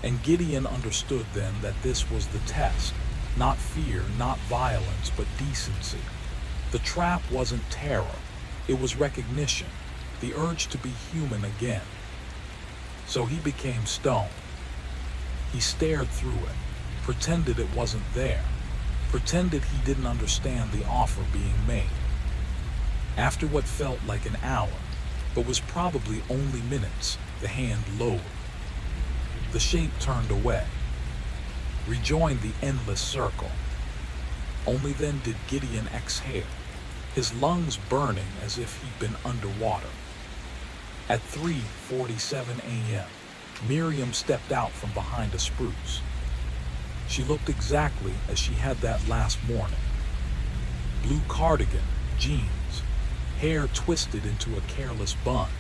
And Gideon understood then that this was the test. Not fear, not violence, but decency. The trap wasn't terror. It was recognition, the urge to be human again. So he became stone. He stared through it, pretended it wasn't there, pretended he didn't understand the offer being made. After what felt like an hour, but was probably only minutes, the hand lowered. The shape turned away, rejoined the endless circle. Only then did Gideon exhale, his lungs burning as if he'd been underwater. At 3:47 a.m., Miriam stepped out from behind a spruce. She looked exactly as she had that last morning. Blue cardigan, jeans, hair twisted into a careless bun,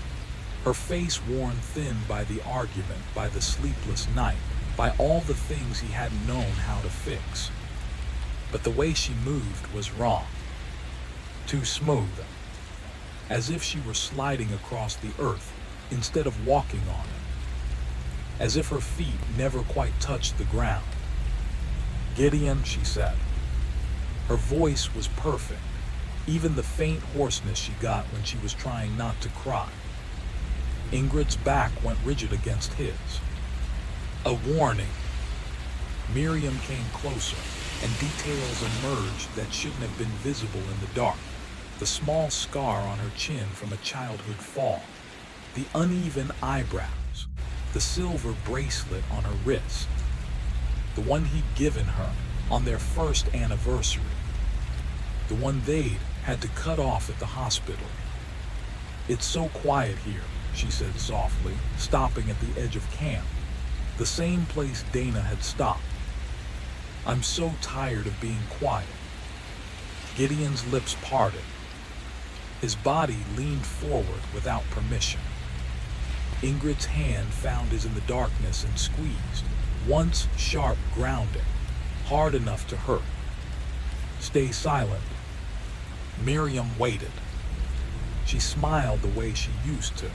her face worn thin by the argument, by the sleepless night, by all the things he hadn't known how to fix. But the way she moved was wrong. Too smooth, as if she were sliding across the earth instead of walking on it, as if her feet never quite touched the ground. "Gideon," she said. Her voice was perfect, even the faint hoarseness she got when she was trying not to cry. Ingrid's back went rigid against his. A warning. Miriam came closer, and details emerged that shouldn't have been visible in the dark. The small scar on her chin from a childhood fall, the uneven eyebrows, the silver bracelet on her wrist, the one he'd given her on their first anniversary, the one they'd had to cut off at the hospital. "It's so quiet here," she said softly, stopping at the edge of camp, the same place Dana had stopped. "I'm so tired of being quiet." Gideon's lips parted. His body leaned forward without permission. Ingrid's hand found his in the darkness and squeezed, once sharp grounding, hard enough to hurt. "Stay silent." Miriam waited. She smiled the way she used to,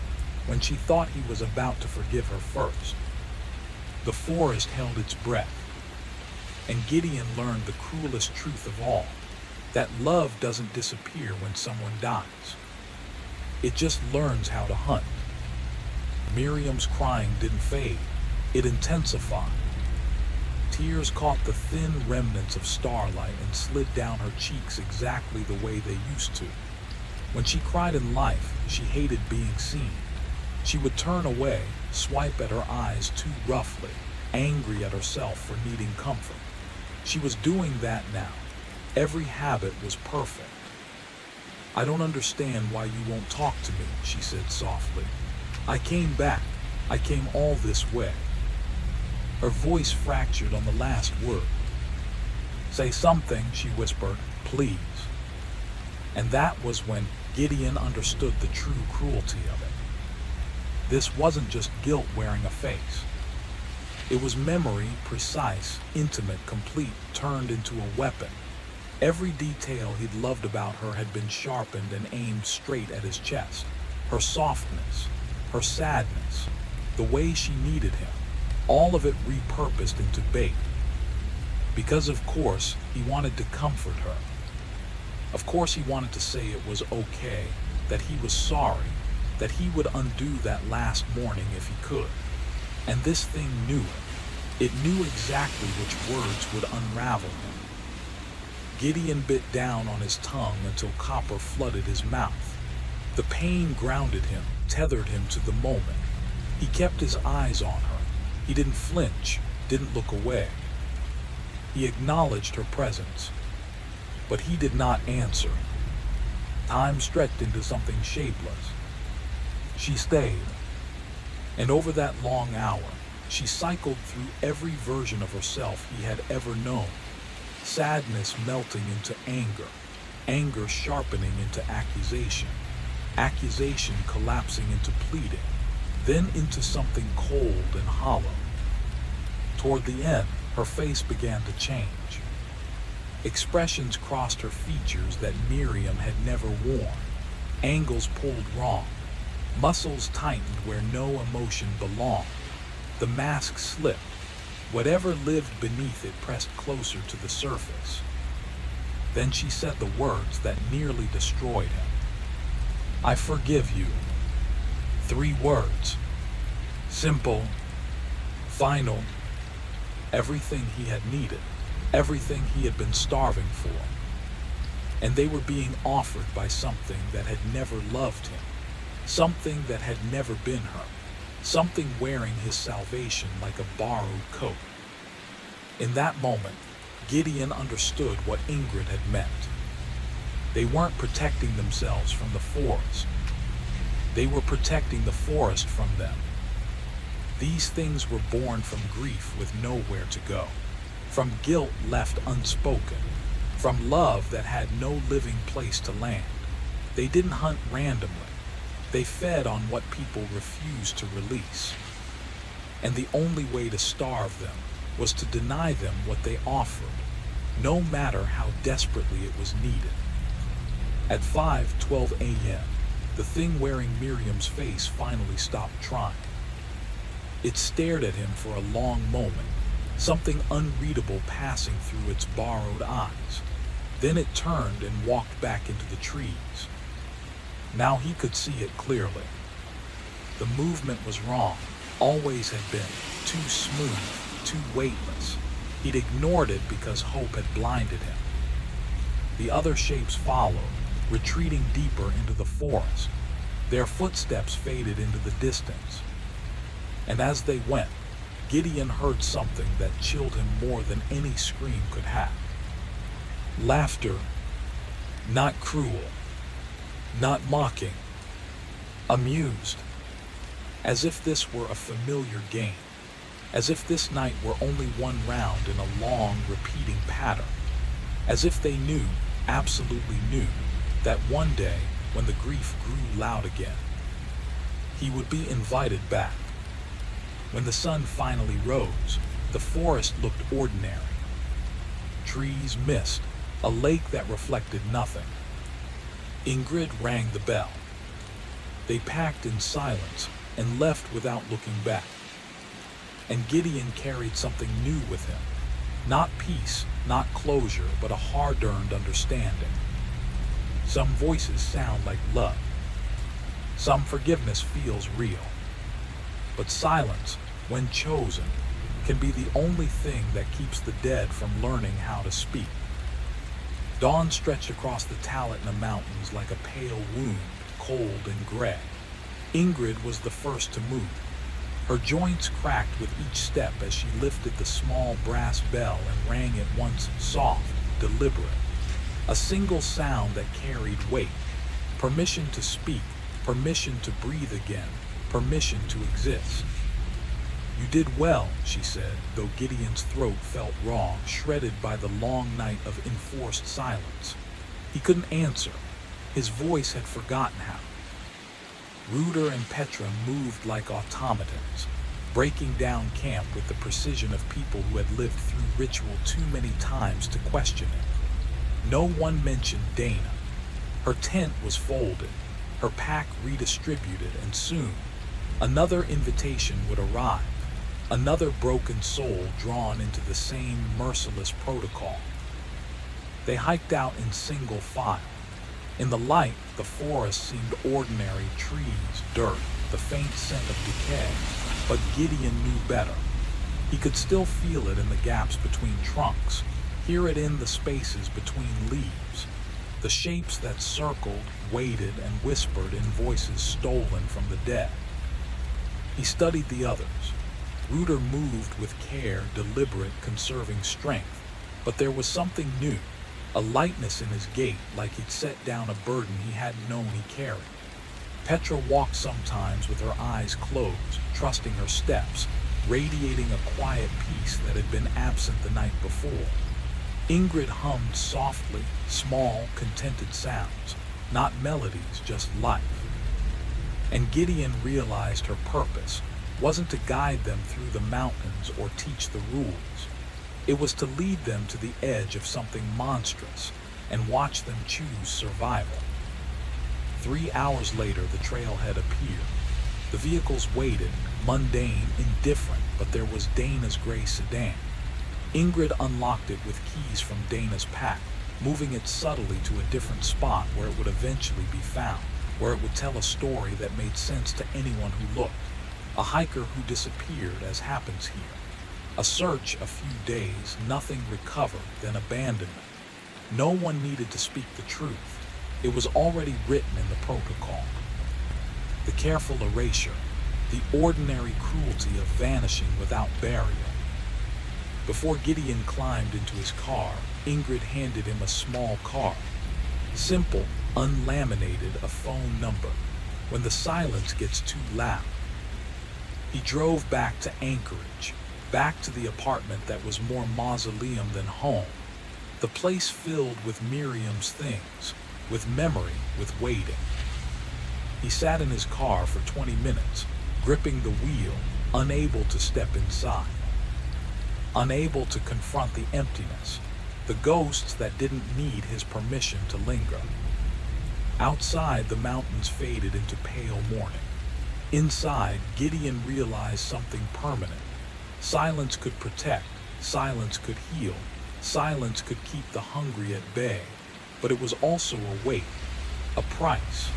when she thought he was about to forgive her first. The forest held its breath, and Gideon learned the cruelest truth of all, that love doesn't disappear when someone dies. It just learns how to hunt. Miriam's crying didn't fade, it intensified. Tears caught the thin remnants of starlight and slid down her cheeks exactly the way they used to. When she cried in life, she hated being seen. She would turn away, swipe at her eyes too roughly, angry at herself for needing comfort. She was doing that now. Every habit was perfect. "I don't understand why you won't talk to me," she said softly. "I came back. I came all this way." Her voice fractured on the last word. "Say something," she whispered, "please." And that was when Gideon understood the true cruelty of it. This wasn't just guilt wearing a face. It was memory, precise, intimate, complete, turned into a weapon. Every detail he'd loved about her had been sharpened and aimed straight at his chest. Her softness, her sadness, the way she needed him, all of it repurposed into bait. Because of course, he wanted to comfort her. Of course he wanted to say it was okay, that he was sorry, that he would undo that last morning if he could. And this thing knew it. It knew exactly which words would unravel him. Gideon bit down on his tongue until copper flooded his mouth. The pain grounded him, tethered him to the moment. He kept his eyes on her. He didn't flinch, didn't look away. He acknowledged her presence, but he did not answer. Time stretched into something shapeless. She stayed, and over that long hour, she cycled through every version of herself he had ever known. Sadness melting into anger, anger sharpening into accusation, accusation collapsing into pleading, then into something cold and hollow. Toward the end, her face began to change. Expressions crossed her features that Miriam had never worn. Angles pulled wrong. Muscles tightened where no emotion belonged. The mask slipped. Whatever lived beneath it pressed closer to the surface. Then she said the words that nearly destroyed him. "I forgive you." 3 words. Simple, final, everything he had needed, everything he had been starving for. And they were being offered by something that had never loved him, something that had never been her, something wearing his salvation like a borrowed coat. In that moment, Gideon understood what Ingrid had meant. They weren't protecting themselves from the forest. They were protecting the forest from them. These things were born from grief with nowhere to go, from guilt left unspoken, from love that had no living place to land. They didn't hunt randomly. They fed on what people refused to release. And the only way to starve them was to deny them what they offered, no matter how desperately it was needed. At 5:12 a.m., the thing wearing Miriam's face finally stopped trying. It stared at him for a long moment, something unreadable passing through its borrowed eyes. Then it turned and walked back into the trees. Now he could see it clearly. The movement was wrong, always had been, too smooth, too weightless. He'd ignored it because hope had blinded him. The other shapes followed, retreating deeper into the forest. Their footsteps faded into the distance. And as they went, Gideon heard something that chilled him more than any scream could have. Laughter, not cruel, not mocking, amused, as if this were a familiar game, as if this night were only one round in a long, repeating pattern, as if they knew, absolutely knew, that one day, when the grief grew loud again, he would be invited back. When the sun finally rose, the forest looked ordinary. Trees mist, a lake that reflected nothing. Ingrid rang the bell. They packed in silence and left without looking back. And Gideon carried something new with him. Not peace, not closure, but a hard-earned understanding. Some voices sound like love. Some forgiveness feels real. But silence, when chosen, can be the only thing that keeps the dead from learning how to speak. Dawn stretched across the Talatna Mountains like a pale wound, cold and gray. Ingrid was the first to move. Her joints cracked with each step as she lifted the small brass bell and rang it once soft, deliberate. A single sound that carried weight. Permission to speak, permission to breathe again, permission to exist. "You did well," she said, though Gideon's throat felt raw, shredded by the long night of enforced silence. He couldn't answer. His voice had forgotten how. Ruder and Petra moved like automatons, breaking down camp with the precision of people who had lived through ritual too many times to question it. No one mentioned Dana. Her tent was folded, her pack redistributed, and soon another invitation would arrive, another broken soul drawn into the same merciless protocol. They hiked out in single file. In the light, the forest seemed ordinary: trees, dirt, the faint scent of decay. But Gideon knew better. He could still feel it in the gaps between trunks, hear it in the spaces between leaves, the shapes that circled, waited, and whispered in voices stolen from the dead. He studied the others. Ruder moved with care, deliberate, conserving strength, but there was something new, a lightness in his gait, like he'd set down a burden he hadn't known he carried. Petra walked sometimes with her eyes closed, trusting her steps, radiating a quiet peace that had been absent the night before. Ingrid hummed softly, small, contented sounds, not melodies, just life. And Gideon realized her purpose wasn't to guide them through the mountains or teach the rules. It was to lead them to the edge of something monstrous and watch them choose survival. 3 hours later, the trailhead appeared. The vehicles waited, mundane, indifferent, but there was Dana's gray sedan. Ingrid unlocked it with keys from Dana's pack, moving it subtly to a different spot where it would eventually be found, where it would tell a story that made sense to anyone who looked. A hiker who disappeared, as happens here. A search, a few days, nothing recovered, then abandonment. No one needed to speak the truth. It was already written in the protocol. The careful erasure, the ordinary cruelty of vanishing without burial. Before Gideon climbed into his car, Ingrid handed him a small card. Simple, unlaminated, a phone number. When the silence gets too loud. He drove back to Anchorage, back to the apartment that was more mausoleum than home. The place filled with Miriam's things, with memory, with waiting. He sat in his car for 20 minutes, gripping the wheel, unable to step inside. Unable to confront the emptiness, the ghosts that didn't need his permission to linger. Outside, the mountains faded into pale morning. Inside, Gideon realized something permanent. Silence could protect, silence could heal, silence could keep the hungry at bay. But it was also a weight, a price.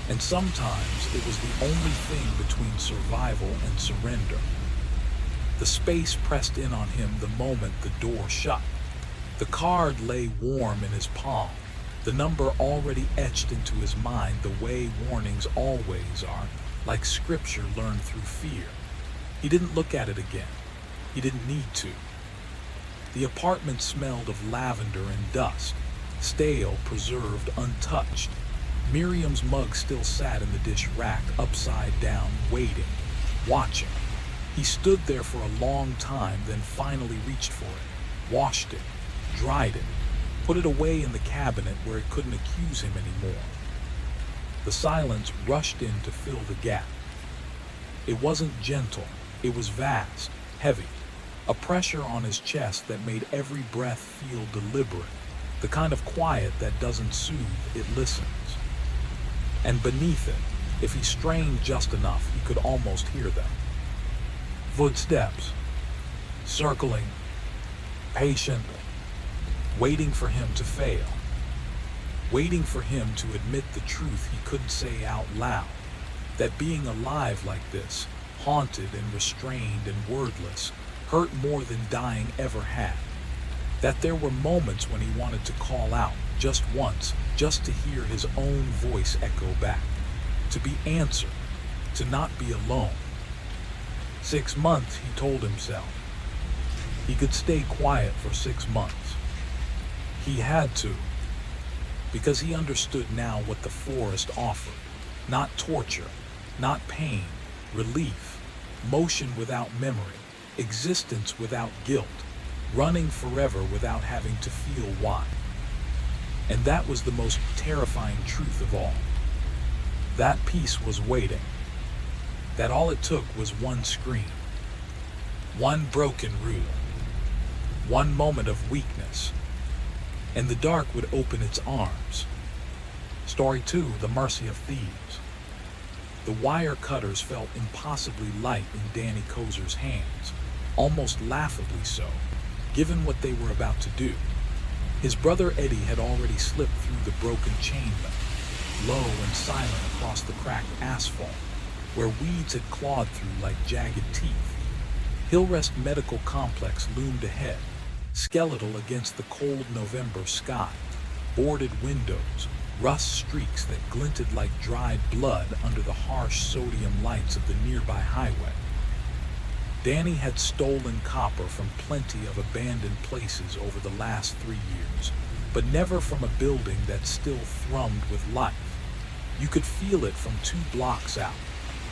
And sometimes it was the only thing between survival and surrender. The space pressed in on him the moment the door shut. The card lay warm in his palm, the number already etched into his mind the way warnings always are, like scripture learned through fear. He didn't look at it again. He didn't need to. The apartment smelled of lavender and dust, stale, preserved, untouched. Miriam's mug still sat in the dish rack, upside down, waiting, watching. He stood there for a long time, then finally reached for it, washed it, dried it, put it away in the cabinet where it couldn't accuse him anymore. The silence rushed in to fill the gap. It wasn't gentle, it was vast, heavy, a pressure on his chest that made every breath feel deliberate, the kind of quiet that doesn't soothe, it listens. And beneath it, if he strained just enough, he could almost hear them. Footsteps, circling, patient, waiting for him to fail, waiting for him to admit the truth he couldn't say out loud, that being alive like this, haunted and restrained and wordless, hurt more than dying ever had. That there were moments when he wanted to call out, just once, just to hear his own voice echo back, to be answered, to not be alone. 6 months, he told himself. He could stay quiet for 6 months. He had to, because he understood now what the forest offered. Not torture, not pain, relief, motion without memory, existence without guilt, running forever without having to feel why. And that was the most terrifying truth of all. That peace was waiting. That all it took was one scream, one broken rule, one moment of weakness, and the dark would open its arms. Story 2, The Mercy of Thieves. The wire cutters felt impossibly light in Danny Kozer's hands, almost laughably so, given what they were about to do. His brother Eddie had already slipped through the broken chainmail, low and silent across the cracked asphalt, where weeds had clawed through like jagged teeth. Hillrest Medical Complex loomed ahead, skeletal against the cold November sky, boarded windows, rust streaks that glinted like dried blood under the harsh sodium lights of the nearby highway. Danny had stolen copper from plenty of abandoned places over the last 3 years, but never from a building that still thrummed with life. You could feel it from 2 blocks out.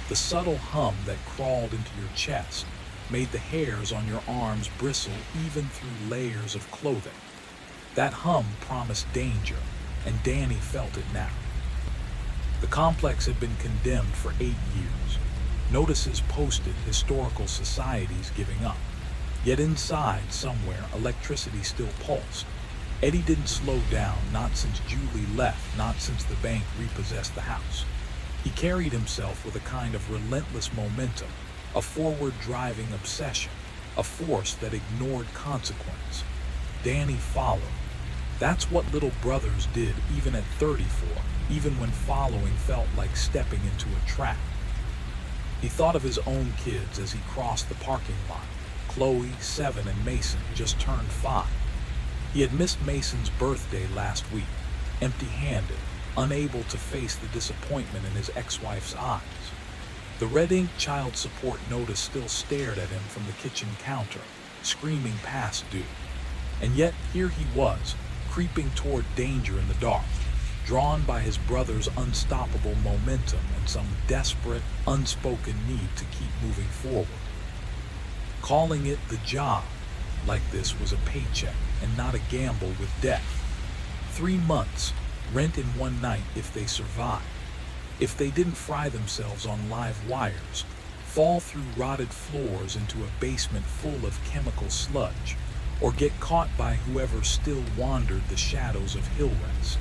The subtle hum that crawled into your chest made the hairs on your arms bristle even through layers of clothing. That hum promised danger, and Danny felt it now. The complex had been condemned for 8 years. Notices posted, historical societies giving up. Yet inside, somewhere, electricity still pulsed. Eddie didn't slow down, not since Julie left, not since the bank repossessed the house. He carried himself with a kind of relentless momentum, a forward-driving obsession, a force that ignored consequence. Danny followed. That's what little brothers did even at 34, even when following felt like stepping into a trap. He thought of his own kids as he crossed the parking lot. Chloe, 7, and Mason just turned 5. He had missed Mason's birthday last week, empty-handed, unable to face the disappointment in his ex-wife's eyes. The red-ink child support notice still stared at him from the kitchen counter, screaming past due. And yet here he was, creeping toward danger in the dark, drawn by his brother's unstoppable momentum and some desperate, unspoken need to keep moving forward. Calling it the job, like this, was a paycheck and not a gamble with death. 3 months, rent in one night if they survived. If they didn't fry themselves on live wires, fall through rotted floors into a basement full of chemical sludge, or get caught by whoever still wandered the shadows of Hillrest.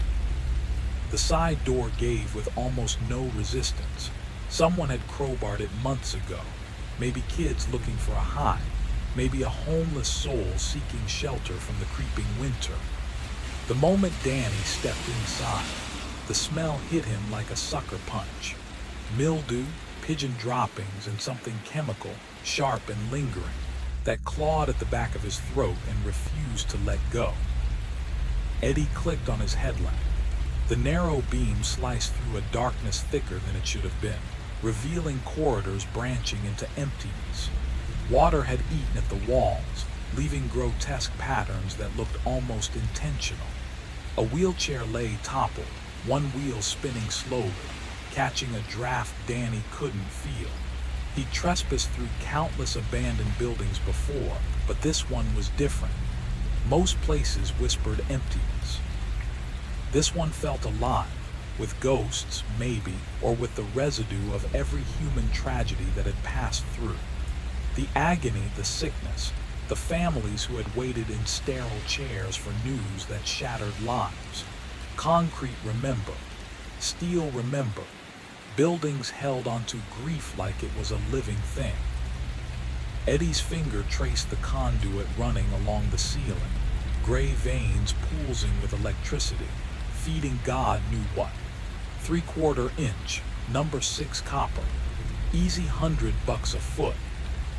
The side door gave with almost no resistance. Someone had crowbarred it months ago. Maybe kids looking for a hide. Maybe a homeless soul seeking shelter from the creeping winter. The moment Danny stepped inside, the smell hit him like a sucker punch. Mildew, pigeon droppings, and something chemical, sharp and lingering, that clawed at the back of his throat and refused to let go. Eddie clicked on his headlamp. The narrow beam sliced through a darkness thicker than it should have been, revealing corridors branching into emptiness. Water had eaten at the walls, leaving grotesque patterns that looked almost intentional. A wheelchair lay toppled, one wheel spinning slowly, catching a draft Danny couldn't feel. He trespassed through countless abandoned buildings before, but this one was different. Most places whispered emptiness. This one felt alive, with ghosts, maybe, or with the residue of every human tragedy that had passed through. The agony, the sickness, the families who had waited in sterile chairs for news that shattered lives. Concrete, remember. Steel, remember. Buildings held onto grief like it was a living thing. Eddie's finger traced the conduit running along the ceiling, gray veins pulsing with electricity, feeding God knew what. 3/4 inch, number 6 copper, easy $100 a foot.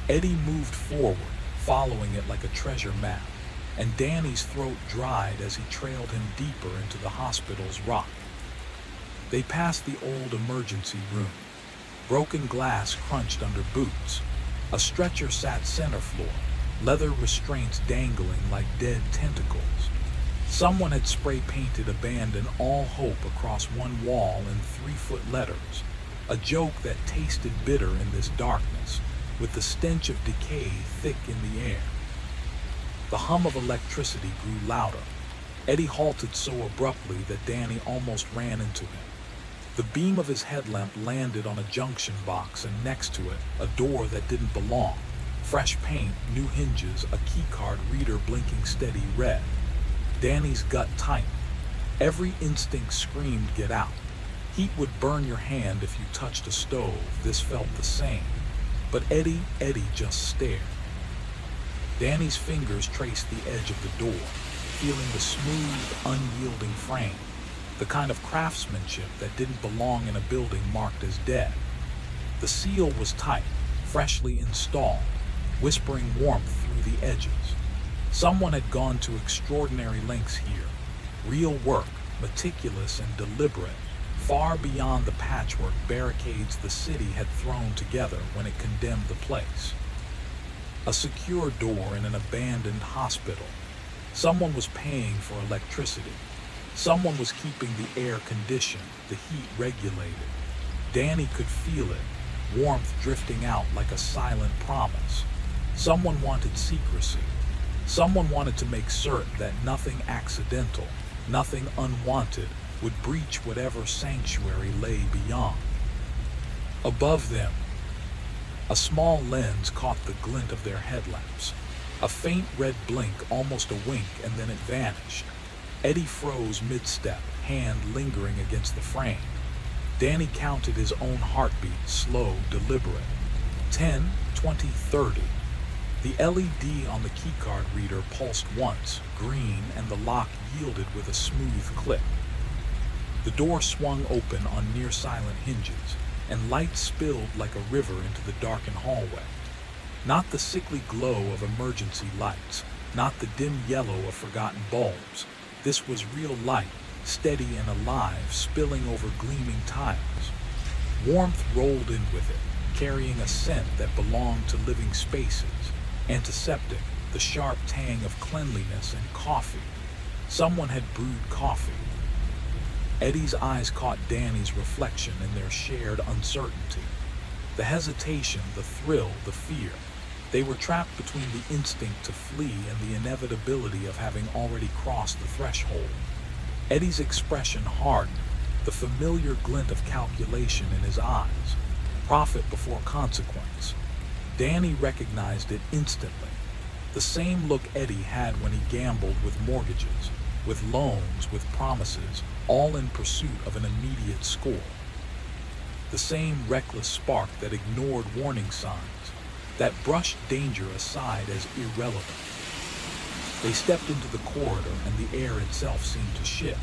Eddie moved forward, following it like a treasure map, and Danny's throat dried as he trailed him deeper into the hospital's rock. They passed the old emergency room. Broken glass crunched under boots. A stretcher sat center floor, leather restraints dangling like dead tentacles. Someone had spray-painted "Abandon all hope" across one wall in 3-foot letters, a joke that tasted bitter in this darkness, with the stench of decay thick in the air. The hum of electricity grew louder. Eddie halted so abruptly that Danny almost ran into him. The beam of his headlamp landed on a junction box, and next to it, a door that didn't belong. Fresh paint, new hinges, a keycard reader blinking steady red. Danny's gut tightened. Every instinct screamed, get out. Heat would burn your hand if you touched a stove. This felt the same. But Eddie just stared. Danny's fingers traced the edge of the door, feeling the smooth, unyielding frame, the kind of craftsmanship that didn't belong in a building marked as dead. The seal was tight, freshly installed, whispering warmth through the edges. Someone had gone to extraordinary lengths here. Real work, meticulous and deliberate, far beyond the patchwork barricades the city had thrown together when it condemned the place. A secure door in an abandoned hospital. Someone was paying for electricity. Someone was keeping the air conditioned, the heat regulated. Danny could feel it, warmth drifting out like a silent promise. Someone wanted secrecy. Someone wanted to make certain that nothing accidental, nothing unwanted, would breach whatever sanctuary lay beyond. Above them, a small lens caught the glint of their headlamps. A faint red blink, almost a wink, and then it vanished. Eddie froze mid-step, hand lingering against the frame. Danny counted his own heartbeat, slow, deliberate. 10, 20, 30. The LED on the keycard reader pulsed once, green, and the lock yielded with a smooth click. The door swung open on near-silent hinges, and light spilled like a river into the darkened hallway. Not the sickly glow of emergency lights, not the dim yellow of forgotten bulbs. This was real light, steady and alive, spilling over gleaming tiles. Warmth rolled in with it, carrying a scent that belonged to living spaces. Antiseptic, the sharp tang of cleanliness and coffee. Someone had brewed coffee. Eddie's eyes caught Danny's reflection in their shared uncertainty. The hesitation, the thrill, the fear. They were trapped between the instinct to flee and the inevitability of having already crossed the threshold. Eddie's expression hardened, the familiar glint of calculation in his eyes. Profit before consequence. Danny recognized it instantly. The same look Eddie had when he gambled with mortgages, with loans, with promises, all in pursuit of an immediate score. The same reckless spark that ignored warning signs, that brushed danger aside as irrelevant. They stepped into the corridor and the air itself seemed to shift.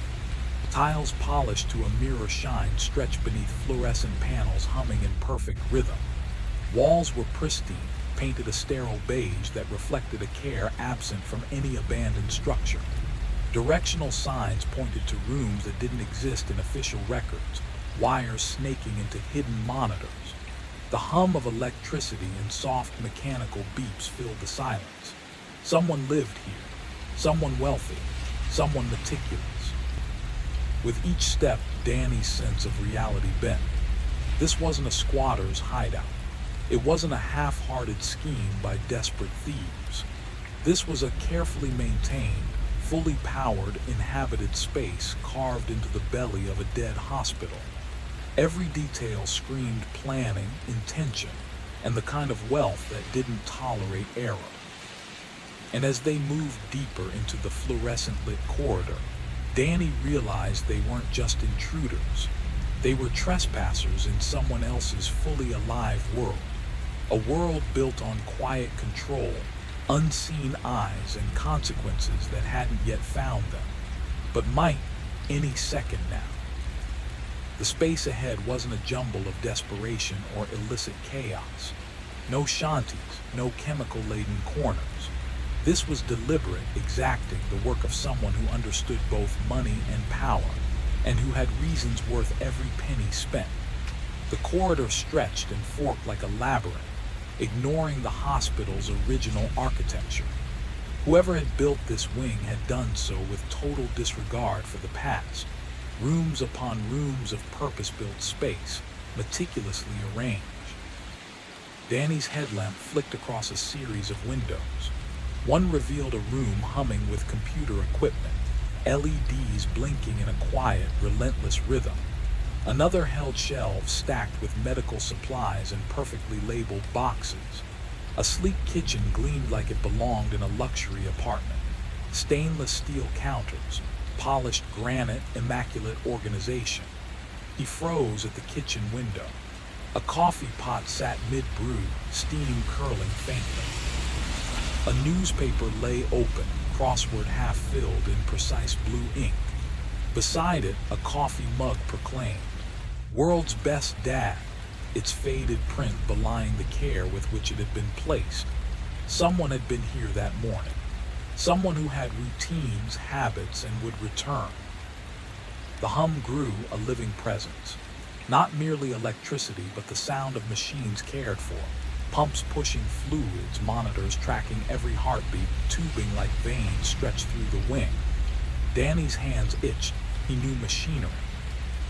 Tiles polished to a mirror shine stretched beneath fluorescent panels humming in perfect rhythm. Walls were pristine, painted a sterile beige that reflected a care absent from any abandoned structure. Directional signs pointed to rooms that didn't exist in official records, wires snaking into hidden monitors. The hum of electricity and soft mechanical beeps filled the silence. Someone lived here, someone wealthy, someone meticulous. With each step, Danny's sense of reality bent. This wasn't a squatter's hideout. It wasn't a half-hearted scheme by desperate thieves. This was a carefully maintained, fully powered, inhabited space carved into the belly of a dead hospital. Every detail screamed planning, intention, and the kind of wealth that didn't tolerate error. And as they moved deeper into the fluorescent-lit corridor, Danny realized they weren't just intruders. They were trespassers in someone else's fully alive world. A world built on quiet control, unseen eyes, and consequences that hadn't yet found them, but might any second now. The space ahead wasn't a jumble of desperation or illicit chaos. No shanties, no chemical-laden corners. This was deliberate, exacting, the work of someone who understood both money and power, and who had reasons worth every penny spent. The corridor stretched and forked like a labyrinth, ignoring the hospital's original architecture. Whoever had built this wing had done so with total disregard for the past. Rooms upon rooms of purpose-built space, meticulously arranged. Danny's headlamp flicked across a series of windows. One revealed a room humming with computer equipment, LEDs blinking in a quiet, relentless rhythm. Another held shelves stacked with medical supplies and perfectly labeled boxes. A sleek kitchen gleamed like it belonged in a luxury apartment. Stainless steel counters, polished granite, immaculate organization. He froze at the kitchen window. A coffee pot sat mid-brew, steam curling faintly. A newspaper lay open, crossword half filled in precise blue ink. Beside it, a coffee mug proclaimed, "World's Best Dad," its faded print belying the care with which it had been placed. Someone had been here that morning. Someone who had routines, habits, and would return. The hum grew, a living presence. Not merely electricity, but the sound of machines cared for. Pumps pushing fluids, monitors tracking every heartbeat, tubing like veins stretched through the wing. Danny's hands itched. He knew machinery.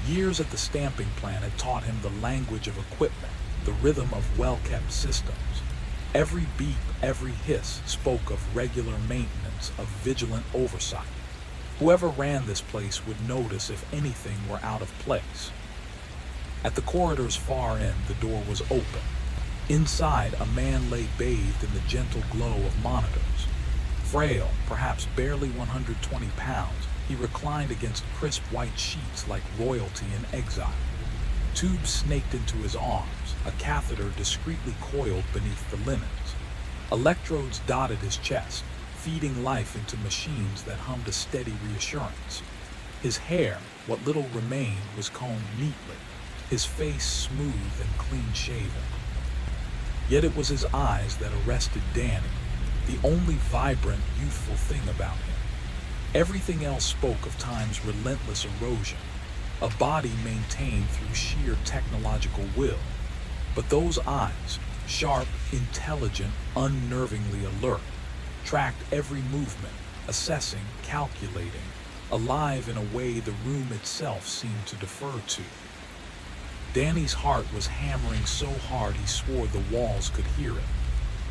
Years at the stamping plant had taught him the language of equipment, the rhythm of well-kept systems. Every beep, every hiss spoke of regular maintenance, of vigilant oversight. Whoever ran this place would notice if anything were out of place. At the corridor's far end, the door was open. Inside, a man lay bathed in the gentle glow of monitors. Frail, perhaps barely 120 pounds, he reclined against crisp white sheets like royalty in exile. Tubes snaked into his arms, a catheter discreetly coiled beneath the linens. Electrodes dotted his chest, feeding life into machines that hummed a steady reassurance. His hair, what little remained, was combed neatly, his face smooth and clean-shaven. Yet it was his eyes that arrested Danny, the only vibrant, youthful thing about him. Everything else spoke of time's relentless erosion, a body maintained through sheer technological will. But those eyes, sharp, intelligent, unnervingly alert, tracked every movement, assessing, calculating, alive in a way the room itself seemed to defer to. Danny's heart was hammering so hard he swore the walls could hear it.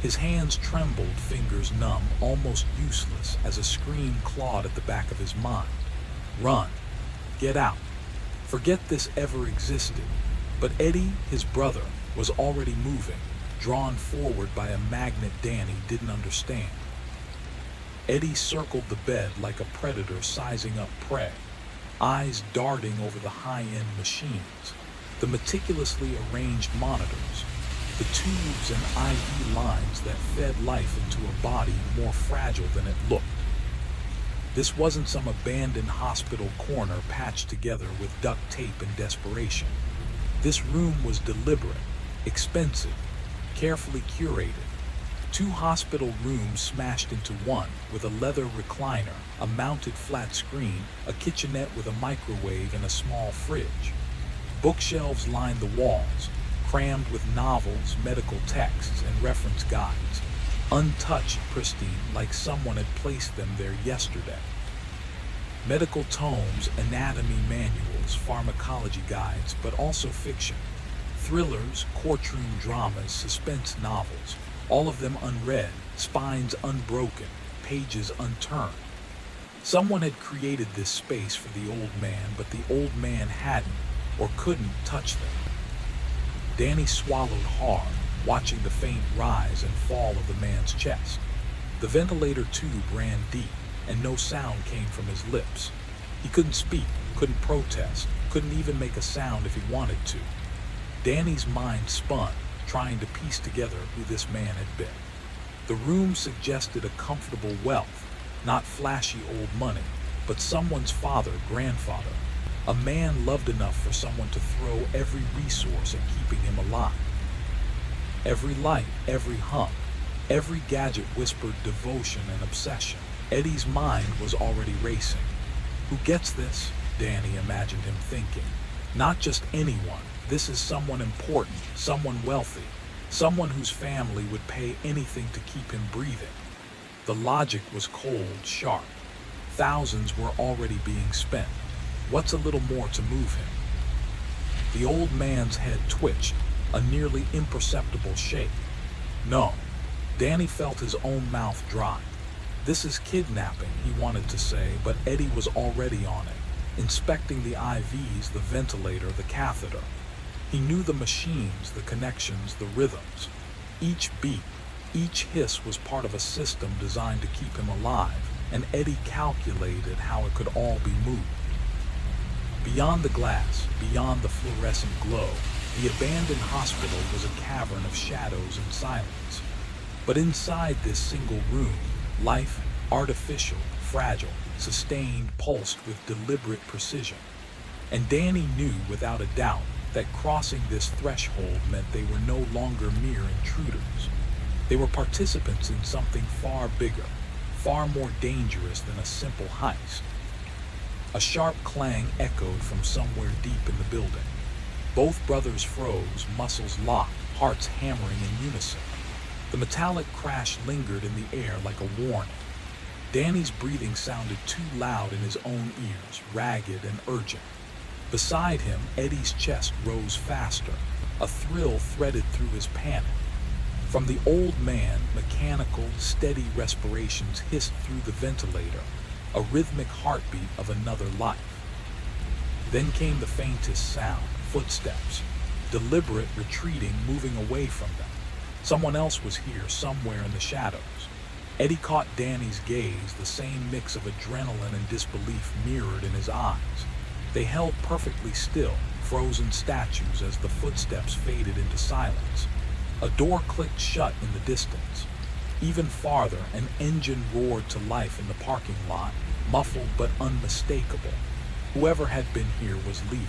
His hands trembled, fingers numb, almost useless, as a scream clawed at the back of his mind. Run. Get out. Forget this ever existed. But Eddie, his brother, was already moving, drawn forward by a magnet Danny didn't understand. Eddie circled the bed like a predator sizing up prey, eyes darting over the high-end machines, the meticulously arranged monitors, the tubes and IV lines that fed life into a body more fragile than it looked. This wasn't some abandoned hospital corner patched together with duct tape and desperation. This room was deliberate, expensive, carefully curated. 2 hospital rooms smashed into one, with a leather recliner, a mounted flat screen, a kitchenette with a microwave and a small fridge. Bookshelves lined the walls, crammed with novels, medical texts, and reference guides, untouched, pristine, like someone had placed them there yesterday. Medical tomes, anatomy manuals, pharmacology guides, but also fiction. Thrillers, courtroom dramas, suspense novels, all of them unread, spines unbroken, pages unturned. Someone had created this space for the old man, but the old man hadn't or couldn't touch them. Danny swallowed hard, watching the faint rise and fall of the man's chest. The ventilator tube ran deep, and no sound came from his lips. He couldn't speak, couldn't protest, couldn't even make a sound if he wanted to. Danny's mind spun, trying to piece together who this man had been. The room suggested a comfortable wealth, not flashy old money, but someone's father, grandfather, a man loved enough for someone to throw every resource at keeping him alive. Every light, every hum, every gadget whispered devotion and obsession. Eddie's mind was already racing. Who gets this? Danny imagined him thinking. Not just anyone. This is someone important, someone wealthy, someone whose family would pay anything to keep him breathing. The logic was cold, sharp. Thousands were already being spent. What's a little more to move him? The old man's head twitched, a nearly imperceptible shake. No. Danny felt his own mouth dry. This is kidnapping, he wanted to say, but Eddie was already on it, inspecting the IVs, the ventilator, the catheter. He knew the machines, the connections, the rhythms. Each beat, each hiss was part of a system designed to keep him alive, and Eddie calculated how it could all be moved. Beyond the glass, beyond the fluorescent glow, the abandoned hospital was a cavern of shadows and silence. But inside this single room, life, artificial, fragile, sustained, pulsed with deliberate precision. And Danny knew without a doubt that crossing this threshold meant they were no longer mere intruders. They were participants in something far bigger, far more dangerous than a simple heist. A sharp clang echoed from somewhere deep in the building. Both brothers froze, muscles locked, hearts hammering in unison. The metallic crash lingered in the air like a warning. Danny's breathing sounded too loud in his own ears, ragged and urgent. Beside him, Eddie's chest rose faster, a thrill threaded through his panic. From the old man, mechanical, steady respirations hissed through the ventilator, a rhythmic heartbeat of another life. Then came the faintest sound, footsteps, deliberate, retreating, moving away from them. Someone else was here somewhere in the shadows. Eddie caught Danny's gaze, the same mix of adrenaline and disbelief mirrored in his eyes. They held perfectly still, frozen statues as the footsteps faded into silence. A door clicked shut in the distance. Even farther, an engine roared to life in the parking lot, muffled but unmistakable. Whoever had been here was leaving.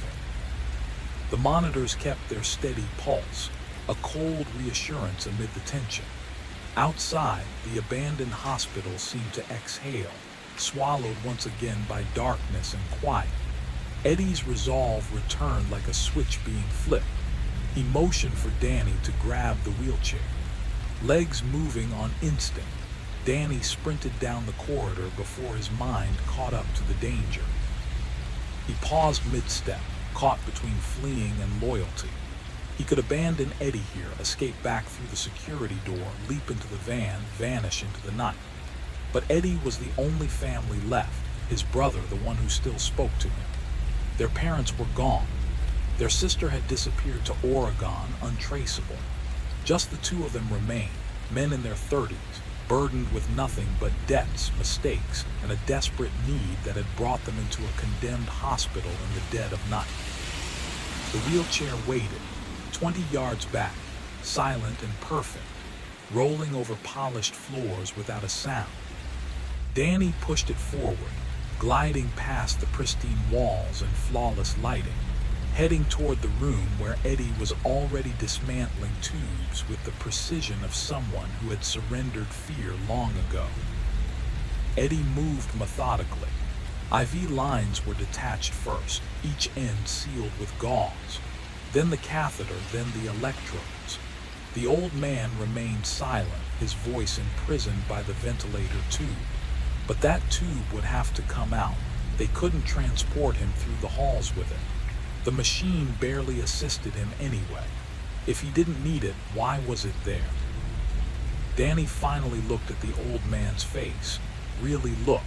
The monitors kept their steady pulse, a cold reassurance amid the tension. Outside, the abandoned hospital seemed to exhale, swallowed once again by darkness and quiet. Eddie's resolve returned like a switch being flipped. He motioned for Danny to grab the wheelchair. Legs moving on instinct, Danny sprinted down the corridor before his mind caught up to the danger. He paused mid-step, caught between fleeing and loyalty. He could abandon Eddie here, escape back through the security door, leap into the van, vanish into the night. But Eddie was the only family left, his brother the one who still spoke to him. Their parents were gone. Their sister had disappeared to Oregon, untraceable. Just the two of them remained, men in their 30s, burdened with nothing but debts, mistakes, and a desperate need that had brought them into a condemned hospital in the dead of night. The wheelchair waited, 20 yards back, silent and perfect, rolling over polished floors without a sound. Danny pushed it forward, gliding past the pristine walls and flawless lighting, heading toward the room where Eddie was already dismantling tubes with the precision of someone who had surrendered fear long ago. Eddie moved methodically. IV lines were detached first, each end sealed with gauze. Then the catheter, then the electrodes. The old man remained silent, his voice imprisoned by the ventilator tube. But that tube would have to come out. They couldn't transport him through the halls with it. The machine barely assisted him anyway. If he didn't need it, why was it there? Danny finally looked at the old man's face, really looked.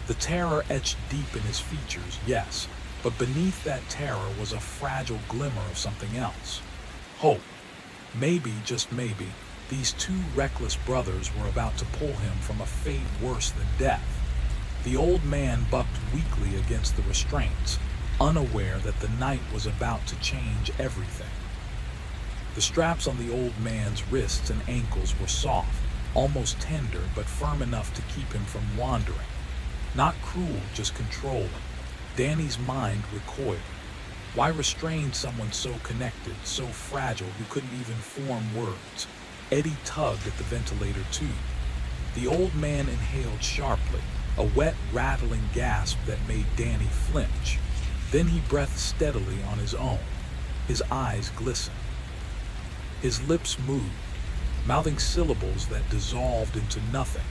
The terror etched deep in his features, yes, but beneath that terror was a fragile glimmer of something else. Hope. Maybe, just maybe, these two reckless brothers were about to pull him from a fate worse than death. The old man bucked weakly against the restraints, unaware that the night was about to change everything. The straps on the old man's wrists and ankles were soft, almost tender, but firm enough to keep him from wandering. Not cruel, just controlling. Danny's mind recoiled. Why restrain someone so connected, so fragile, who couldn't even form words? Eddie tugged at the ventilator tube. The old man inhaled sharply, a wet, rattling gasp that made Danny flinch. Then he breathed steadily on his own. His eyes glistened. His lips moved, mouthing syllables that dissolved into nothing.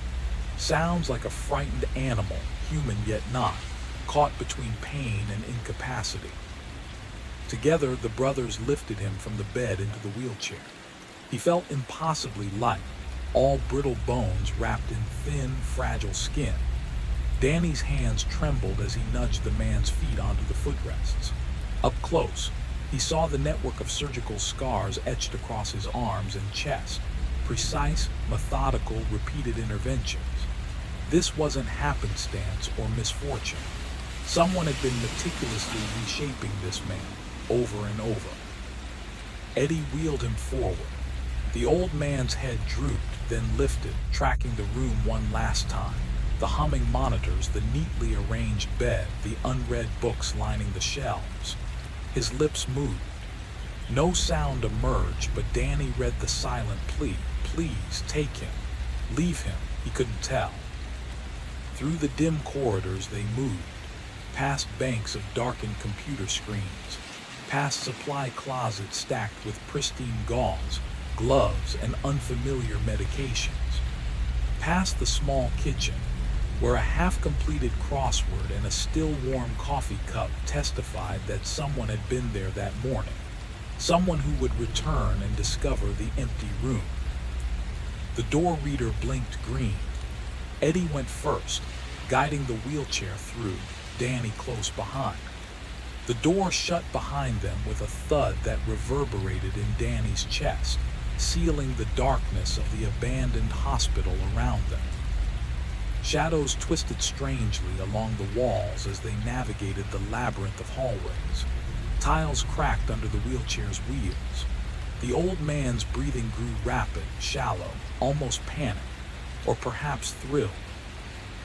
Sounds like a frightened animal, human yet not, caught between pain and incapacity. Together, the brothers lifted him from the bed into the wheelchair. He felt impossibly light, all brittle bones wrapped in thin, fragile skin. Danny's hands trembled as he nudged the man's feet onto the footrests. Up close, he saw the network of surgical scars etched across his arms and chest. Precise, methodical, repeated interventions. This wasn't happenstance or misfortune. Someone had been meticulously reshaping this man, over and over. Eddie wheeled him forward. The old man's head drooped, then lifted, tracking the room one last time. The humming monitors, the neatly arranged bed, the unread books lining the shelves. His lips moved. No sound emerged, but Danny read the silent plea. Please, take him. Leave him, he couldn't tell. Through the dim corridors they moved, past banks of darkened computer screens, past supply closets stacked with pristine gauze, gloves, and unfamiliar medications, past the small kitchen, where a half-completed crossword and a still-warm coffee cup testified that someone had been there that morning, someone who would return and discover the empty room. The door reader blinked green. Eddie went first, guiding the wheelchair through, Danny close behind. The door shut behind them with a thud that reverberated in Danny's chest. sealing the darkness of the abandoned hospital around them. Shadows twisted strangely along the walls as they navigated the labyrinth of hallways. Tiles cracked under the wheelchair's wheels. The old man's breathing grew rapid, shallow, almost panicked, or perhaps thrilled.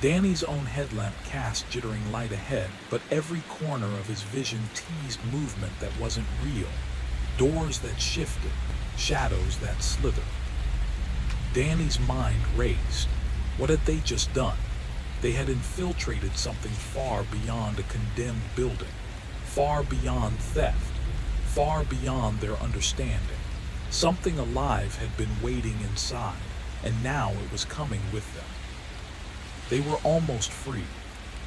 Danny's own headlamp cast jittering light ahead, but every corner of his vision teased movement that wasn't real. Doors that shifted, shadows that slithered. Danny's mind raced. What had they just done? They had infiltrated something far beyond a condemned building, far beyond theft, far beyond their understanding. Something alive had been waiting inside, and now it was coming with them. They were almost free.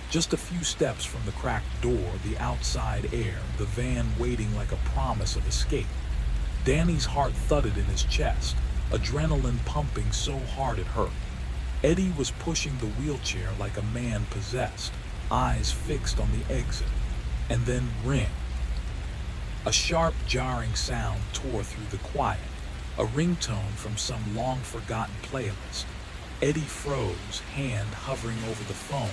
Just a few steps from the cracked door, the outside air, the van waiting like a promise of escape. Danny's heart thudded in his chest, adrenaline pumping so hard it hurt. Eddie was pushing the wheelchair like a man possessed, eyes fixed on the exit. And then ring. A sharp, jarring sound tore through the quiet, a ringtone from some long-forgotten playlist. Eddie froze, hand hovering over the phone.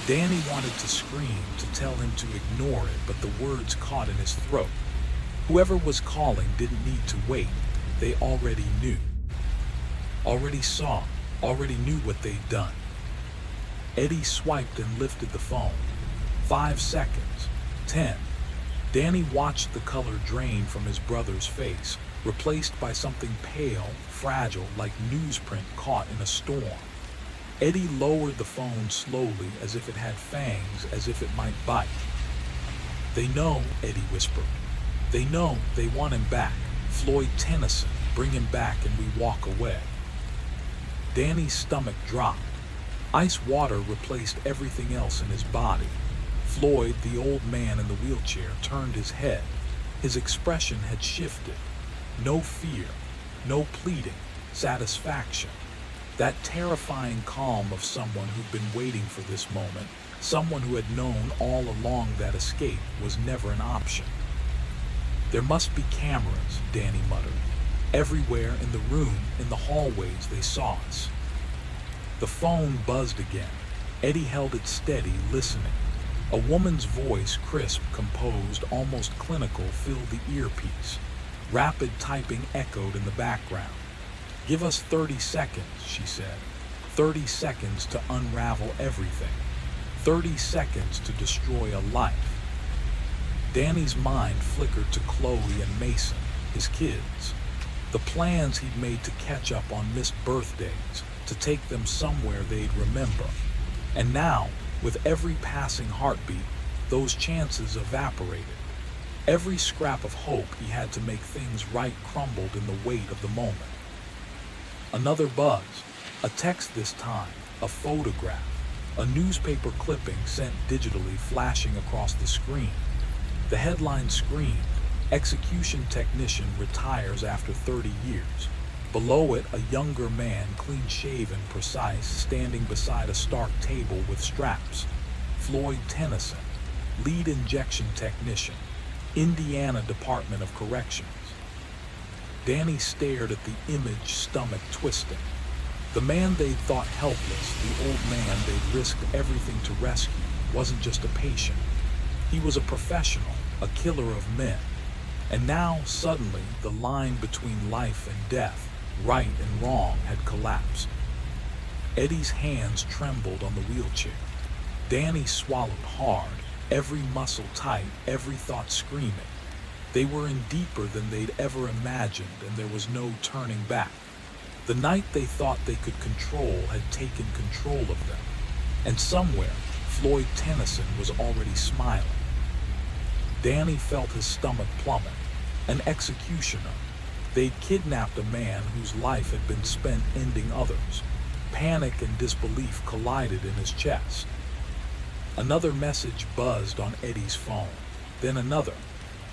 Danny wanted to scream, to tell him to ignore it, but the words caught in his throat. Whoever was calling didn't need to wait. They already knew. Already saw, already knew what they'd done. Eddie swiped and lifted the phone. 5 seconds. 10. Danny watched the color drain from his brother's face, replaced by something pale, fragile, like newsprint caught in a storm. Eddie lowered the phone slowly, as if it had fangs, as if it might bite. "They know," Eddie whispered. "They know they want him back. Floyd Tennyson, bring him back and we walk away." Danny's stomach dropped. Ice water replaced everything else in his body. Floyd, the old man in the wheelchair, turned his head. His expression had shifted. No fear, no pleading, satisfaction. That terrifying calm of someone who'd been waiting for this moment, someone who had known all along that escape was never an option. "There must be cameras," Danny muttered. "Everywhere in the room, in the hallways, they saw us." The phone buzzed again. Eddie held it steady, listening. A woman's voice, crisp, composed, almost clinical, filled the earpiece. Rapid typing echoed in the background. "Give us 30 seconds, she said. 30 seconds to unravel everything. 30 seconds to destroy a life." Danny's mind flickered to Chloe and Mason, his kids. The plans he'd made to catch up on missed birthdays, to take them somewhere they'd remember. And now, with every passing heartbeat, those chances evaporated. Every scrap of hope he had to make things right crumbled in the weight of the moment. Another buzz, a text this time, a photograph, a newspaper clipping sent digitally flashing across the screen. The headline screamed, "Execution technician retires after 30 years." Below it, a younger man, clean-shaven, precise, standing beside a stark table with straps. Floyd Tennyson, lead injection technician, Indiana Department of Corrections. Danny stared at the image, stomach twisting. The man they'd thought helpless, the old man they'd risked everything to rescue, wasn't just a patient. He was a professional, a killer of men. And now, suddenly, the line between life and death, right and wrong, had collapsed. Eddie's hands trembled on the wheelchair. Danny swallowed hard, every muscle tight, every thought screaming. They were in deeper than they'd ever imagined, and there was no turning back. The night they thought they could control had taken control of them. And somewhere, Floyd Tennyson was already smiling. Danny felt his stomach plummet. An executioner. They'd kidnapped a man whose life had been spent ending others. Panic and disbelief collided in his chest. Another message buzzed on Eddie's phone. Then another.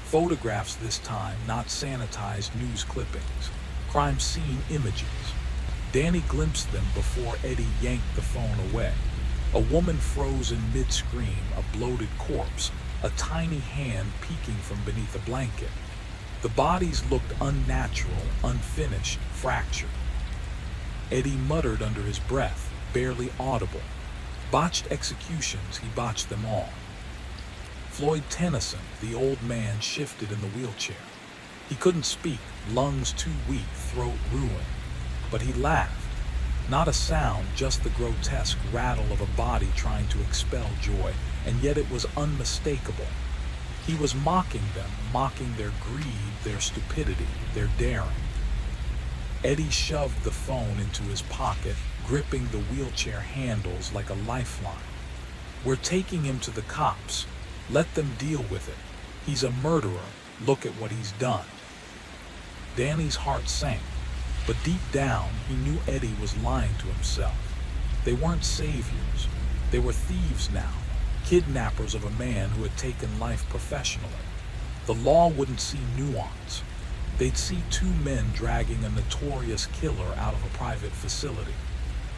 Photographs this time, not sanitized news clippings. Crime scene images. Danny glimpsed them before Eddie yanked the phone away. A woman frozen mid-scream, a bloated corpse, a tiny hand peeking from beneath a blanket. The bodies looked unnatural, unfinished, fractured. Eddie muttered under his breath, barely audible. Botched executions, he botched them all. Floyd Tennyson, the old man, shifted in the wheelchair. He couldn't speak, lungs too weak, throat ruined. But he laughed. Not a sound, just the grotesque rattle of a body trying to expel joy, and yet it was unmistakable. He was mocking them, mocking their greed, their stupidity, their daring. Eddie shoved the phone into his pocket, gripping the wheelchair handles like a lifeline. "We're taking him to the cops. Let them deal with it. He's a murderer. Look at what he's done." Danny's heart sank, but deep down he knew Eddie was lying to himself. They weren't saviors. They were thieves now, kidnappers of a man who had taken life professionally. The law wouldn't see nuance. They'd see two men dragging a notorious killer out of a private facility.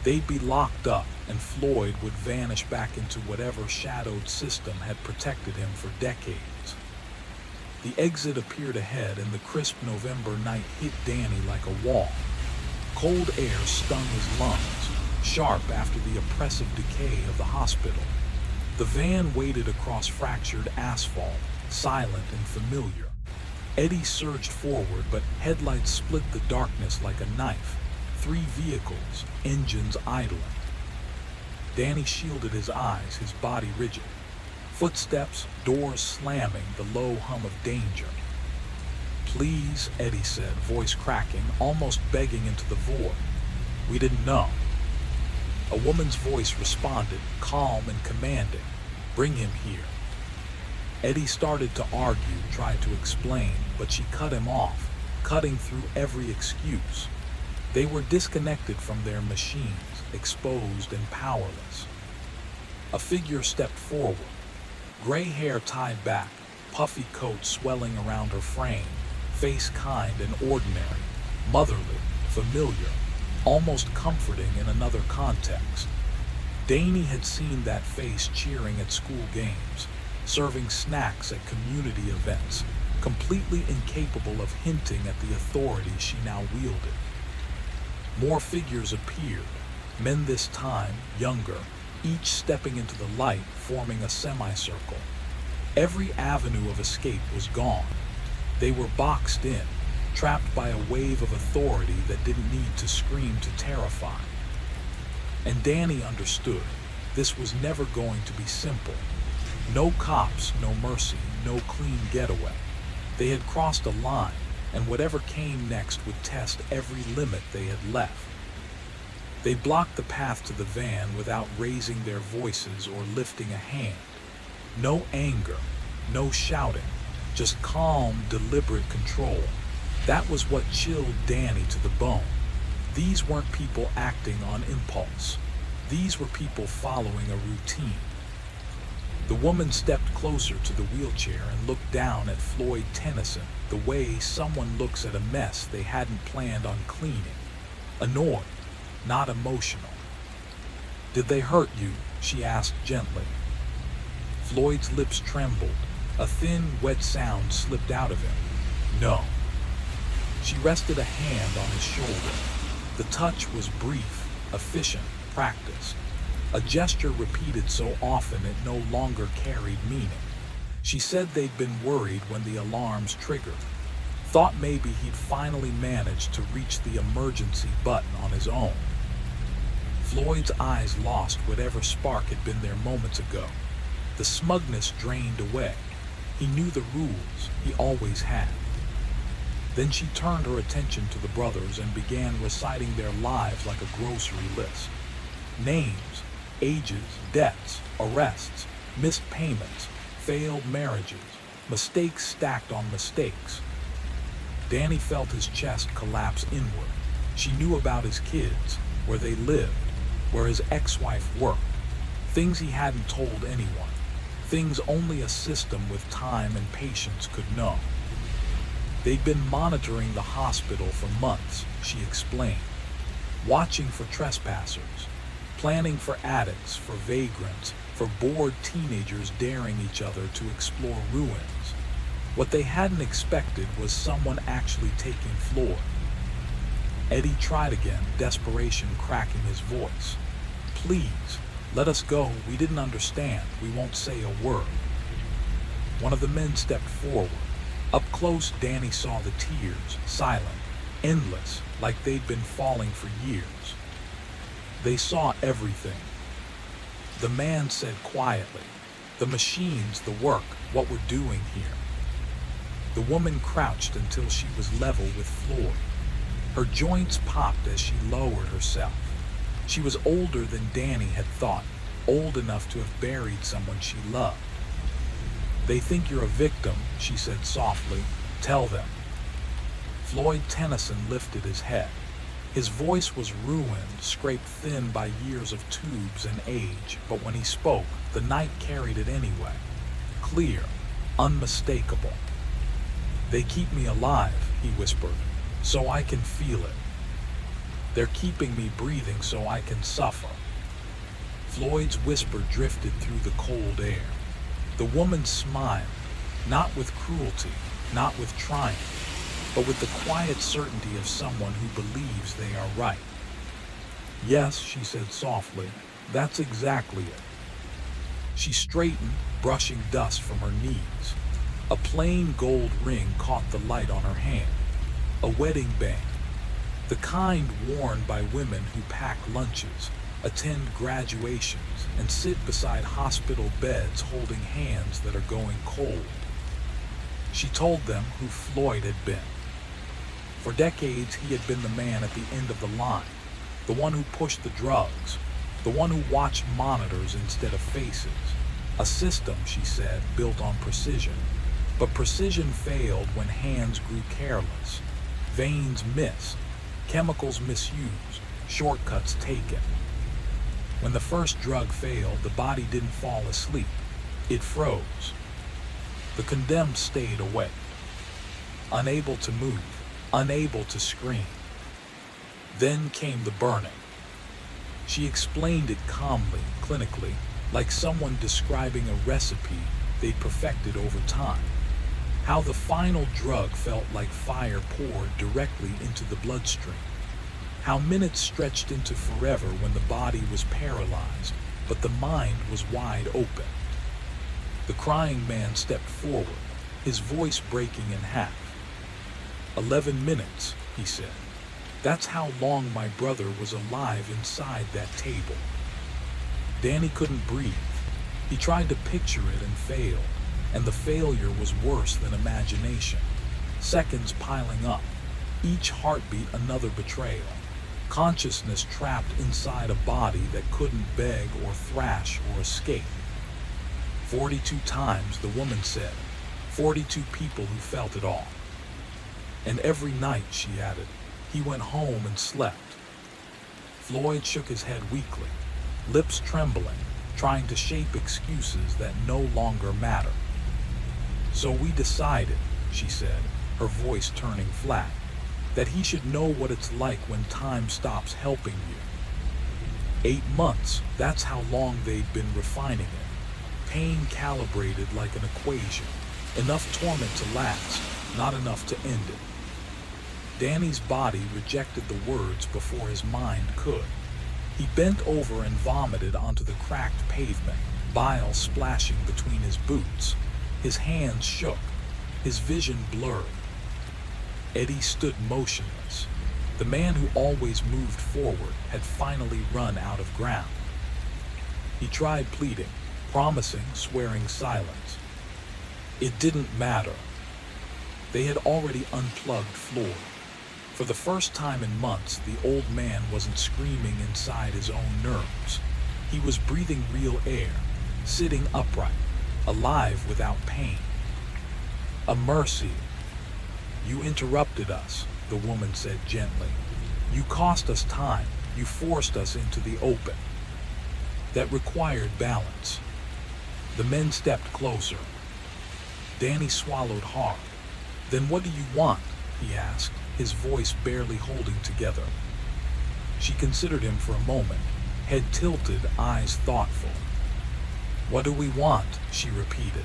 They'd be locked up, and Floyd would vanish back into whatever shadowed system had protected him for decades. The exit appeared ahead, and the crisp November night hit Danny like a wall. Cold air stung his lungs, sharp after the oppressive decay of the hospital. The van waded across fractured asphalt, silent and familiar. Eddie surged forward, but headlights split the darkness like a knife. 3 vehicles, engines idling. Danny shielded his eyes, his body rigid. Footsteps, doors slamming, the low hum of danger. "Please," Eddie said, voice cracking, almost begging into the void. "We didn't know." A woman's voice responded, calm and commanding. "Bring him here." Eddie started to argue, tried to explain, but she cut him off, cutting through every excuse. They were disconnected from their machines, exposed and powerless. A figure stepped forward. Gray hair tied back, puffy coat swelling around her frame, face kind and ordinary, motherly, familiar, almost comforting in another context. Danny had seen that face cheering at school games, serving snacks at community events, completely incapable of hinting at the authority she now wielded. More figures appeared, men this time younger, each stepping into the light, forming a semicircle. Every avenue of escape was gone. They were boxed in, trapped by a wave of authority that didn't need to scream to terrify. And Danny understood. This was never going to be simple. No cops, no mercy, no clean getaway. They had crossed a line, and whatever came next would test every limit they had left. They blocked the path to the van without raising their voices or lifting a hand. No anger, no shouting, just calm, deliberate control. That was what chilled Danny to the bone. These weren't people acting on impulse. These were people following a routine. The woman stepped closer to the wheelchair and looked down at Floyd Tennyson, the way someone looks at a mess they hadn't planned on cleaning. Annoyed, not emotional. "Did they hurt you?" she asked gently. Floyd's lips trembled. A thin, wet sound slipped out of him. "No." She rested a hand on his shoulder. The touch was brief, efficient, practiced. A gesture repeated so often it no longer carried meaning. She said they'd been worried when the alarms triggered. Thought maybe he'd finally managed to reach the emergency button on his own. Floyd's eyes lost whatever spark had been there moments ago. The smugness drained away. He knew the rules, he always had. Then she turned her attention to the brothers and began reciting their lives like a grocery list. Names, ages, debts, arrests, missed payments, failed marriages, mistakes stacked on mistakes. Danny felt his chest collapse inward. She knew about his kids, where they lived, where his ex-wife worked, things he hadn't told anyone, things only a system with time and patience could know. They'd been monitoring the hospital for months, she explained, watching for trespassers, planning for addicts, for vagrants, for bored teenagers daring each other to explore ruins. What they hadn't expected was someone actually taking Floyd. Eddie tried again, desperation cracking his voice. "Please, let us go. We didn't understand. We won't say a word." One of the men stepped forward. Up close, Danny saw the tears, silent, endless, like they'd been falling for years. They saw everything. The man said quietly, "The machines, the work, what we're doing here." The woman crouched until she was level with Floyd. Her joints popped as she lowered herself. She was older than Danny had thought, old enough to have buried someone she loved. "They think you're a victim," she said softly. "Tell them." Floyd Tennyson lifted his head. His voice was ruined, scraped thin by years of tubes and age, but when he spoke, the night carried it anyway. Clear, unmistakable. "They keep me alive," he whispered, "so I can feel it. They're keeping me breathing so I can suffer." Floyd's whisper drifted through the cold air. The woman smiled, not with cruelty, not with triumph, but with the quiet certainty of someone who believes they are right. "Yes," she said softly, "that's exactly it." She straightened, brushing dust from her knees. A plain gold ring caught the light on her hand. A wedding band. The kind worn by women who pack lunches, attend graduations, and sit beside hospital beds holding hands that are going cold. She told them who Floyd had been. For decades, he had been the man at the end of the line, the one who pushed the drugs, the one who watched monitors instead of faces. A system, she said, built on precision. But precision failed when hands grew careless, veins missed, chemicals misused, shortcuts taken. When the first drug failed, the body didn't fall asleep. It froze. The condemned stayed awake, unable to move, unable to scream. Then came the burning. She explained it calmly, clinically, like someone describing a recipe they'd perfected over time. How the final drug felt like fire poured directly into the bloodstream. How minutes stretched into forever when the body was paralyzed, but the mind was wide open. The crying man stepped forward, his voice breaking in half. 11 minutes, he said. That's how long my brother was alive inside that table. Danny couldn't breathe. He tried to picture it and failed, and the failure was worse than imagination. Seconds piling up, each heartbeat another betrayal. Consciousness trapped inside a body that couldn't beg or thrash or escape. 42 times, the woman said. 42 people who felt it all. And every night, she added, he went home and slept. Floyd shook his head weakly, lips trembling, trying to shape excuses that no longer mattered. So we decided, she said, her voice turning flat, that he should know what it's like when time stops helping you. 8 months, that's how long they'd been refining it. Pain calibrated like an equation. Enough torment to last, not enough to end it. Danny's body rejected the words before his mind could. He bent over and vomited onto the cracked pavement, bile splashing between his boots. His hands shook, his vision blurred. Eddie stood motionless. The man who always moved forward had finally run out of ground. He tried pleading, promising, swearing silence. It didn't matter. They had already unplugged Floyd. For the first time in months, the old man wasn't screaming inside his own nerves. He was breathing real air, sitting upright, alive without pain. Immersive. You interrupted us, the woman said gently. You cost us time. You forced us into the open. That required balance. The men stepped closer. Danny swallowed hard. Then what do you want? He asked, his voice barely holding together. She considered him for a moment, head tilted, eyes thoughtful. What do we want? She repeated.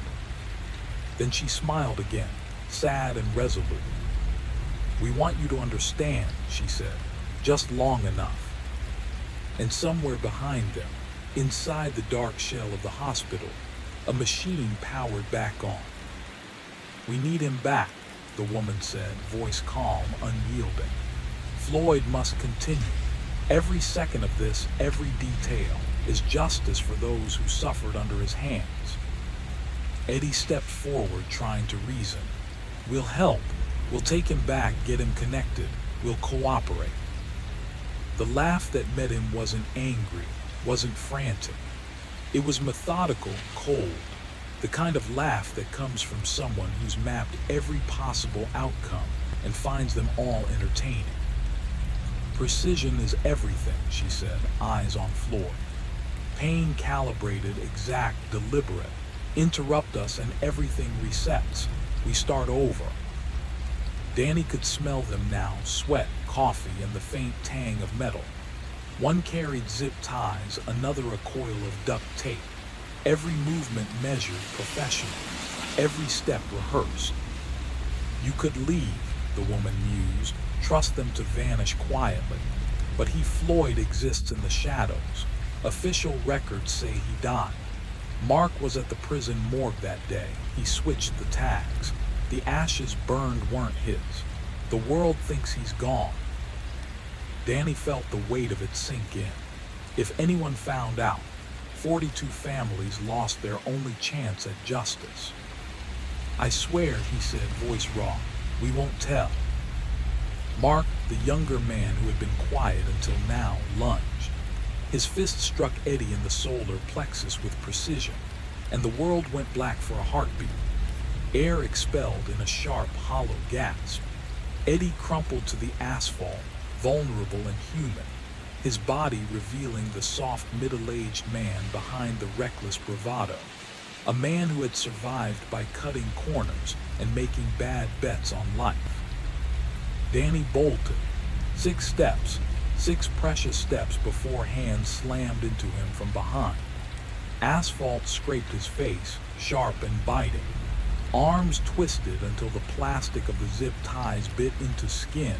Then she smiled again, sad and resolute. "We want you to understand," she said, "just long enough." And somewhere behind them, inside the dark shell of the hospital, a machine powered back on. "We need him back," the woman said, voice calm, unyielding. "Floyd must continue. Every second of this, every detail, is justice for those who suffered under his hands." Eddie stepped forward, trying to reason. "We'll help. We'll take him back, get him connected. We'll cooperate." The laugh that met him wasn't angry, wasn't frantic. It was methodical, cold, the kind of laugh that comes from someone who's mapped every possible outcome and finds them all entertaining. "Precision is everything," she said, eyes on Floyd. "Pain calibrated, exact, deliberate. Interrupt us and everything resets. We start over." Danny could smell them now, sweat, coffee, and the faint tang of metal. One carried zip ties, another a coil of duct tape. Every movement measured, professional. Every step rehearsed. "You could leave," the woman mused, "trust them to vanish quietly. But Floyd exists in the shadows. Official records say he died. Mark was at the prison morgue that day. He switched the tags. The ashes burned weren't his. The world thinks he's gone." Danny felt the weight of it sink in. If anyone found out, 42 families lost their only chance at justice. "I swear," he said, voice raw, "we won't tell." Mark, the younger man who had been quiet until now, lunged. His fist struck Eddie in the solar plexus with precision, and the world went black for a heartbeat. Air expelled in a sharp, hollow gasp. Eddie crumpled to the asphalt, vulnerable and human, his body revealing the soft, middle-aged man behind the reckless bravado, a man who had survived by cutting corners and making bad bets on life. Danny bolted. 6 steps, 6 precious steps before hands slammed into him from behind. Asphalt scraped his face, sharp and biting. Arms twisted until the plastic of the zip ties bit into skin,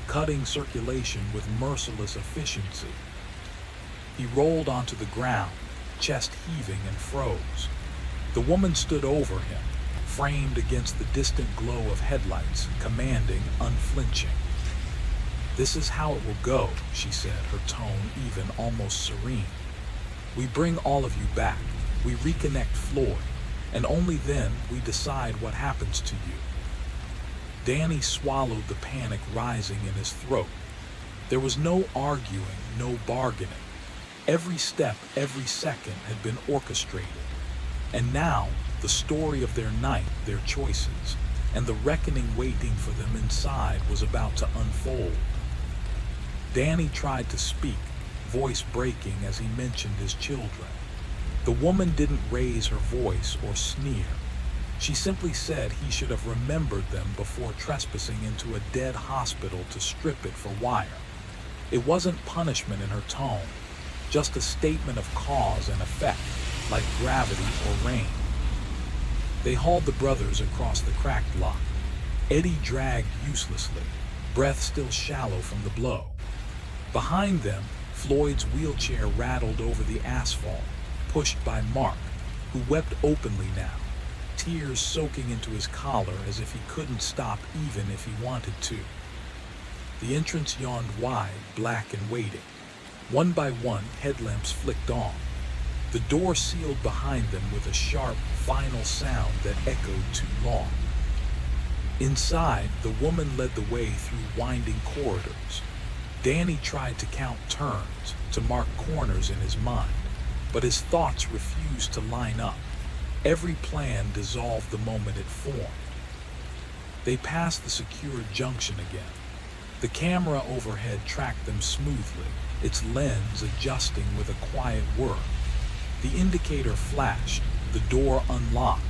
cutting circulation with merciless efficiency. He rolled onto the ground, chest heaving, and froze. The woman stood over him, framed against the distant glow of headlights, commanding, unflinching. "This is how it will go," she said, her tone even, almost serene. "We bring all of you back. We reconnect Floyd. And only then we decide what happens to you." Danny swallowed the panic rising in his throat. There was no arguing, no bargaining. Every step, every second had been orchestrated. And now, the story of their night, their choices, and the reckoning waiting for them inside was about to unfold. Danny tried to speak, voice breaking as he mentioned his children. The woman didn't raise her voice or sneer. She simply said he should have remembered them before trespassing into a dead hospital to strip it for wire. It wasn't punishment in her tone, just a statement of cause and effect, like gravity or rain. They hauled the brothers across the cracked lot. Eddie dragged uselessly, breath still shallow from the blow. Behind them, Floyd's wheelchair rattled over the asphalt, pushed by Mark, who wept openly now, tears soaking into his collar as if he couldn't stop even if he wanted to. The entrance yawned wide, black and waiting. One by one, headlamps flicked on. The door sealed behind them with a sharp, final sound that echoed too long. Inside, the woman led the way through winding corridors. Danny tried to count turns, to mark corners in his mind, but his thoughts refused to line up. Every plan dissolved the moment it formed. They passed the secured junction again. The camera overhead tracked them smoothly, its lens adjusting with a quiet whir. The indicator flashed, the door unlocked,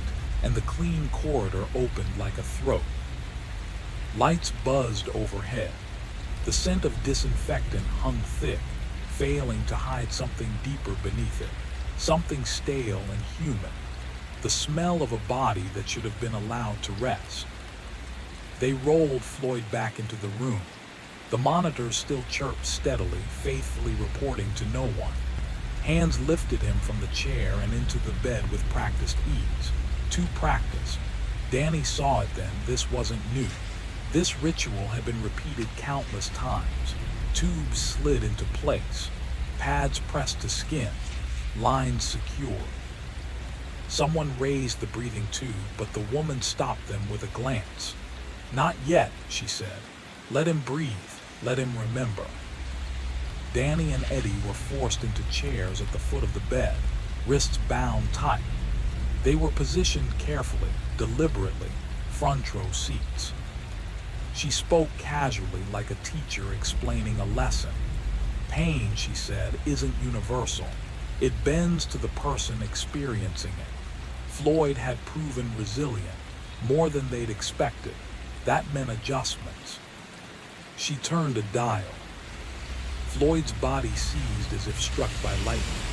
and the clean corridor opened like a throat. Lights buzzed overhead. The scent of disinfectant hung thick, failing to hide something deeper beneath it, something stale and human. the smell of a body that should have been allowed to rest. They rolled Floyd back into the room. The monitors still chirped steadily, faithfully reporting to no one. Hands lifted him from the chair and into the bed with practiced ease. Too practiced. Danny saw it then. This wasn't new. This ritual had been repeated countless times. Tubes slid into place, pads pressed to skin, lines secured. Someone raised the breathing tube, but the woman stopped them with a glance. "Not yet," she said. "Let him breathe. Let him remember." Danny and Eddie were forced into chairs at the foot of the bed, wrists bound tight. They were positioned carefully, deliberately, front row seats. She spoke casually, like a teacher explaining a lesson. "Pain," she said, "isn't universal. It bends to the person experiencing it. Floyd had proven resilient, more than they'd expected. That meant adjustments." She turned a dial. Floyd's body seized as if struck by lightning.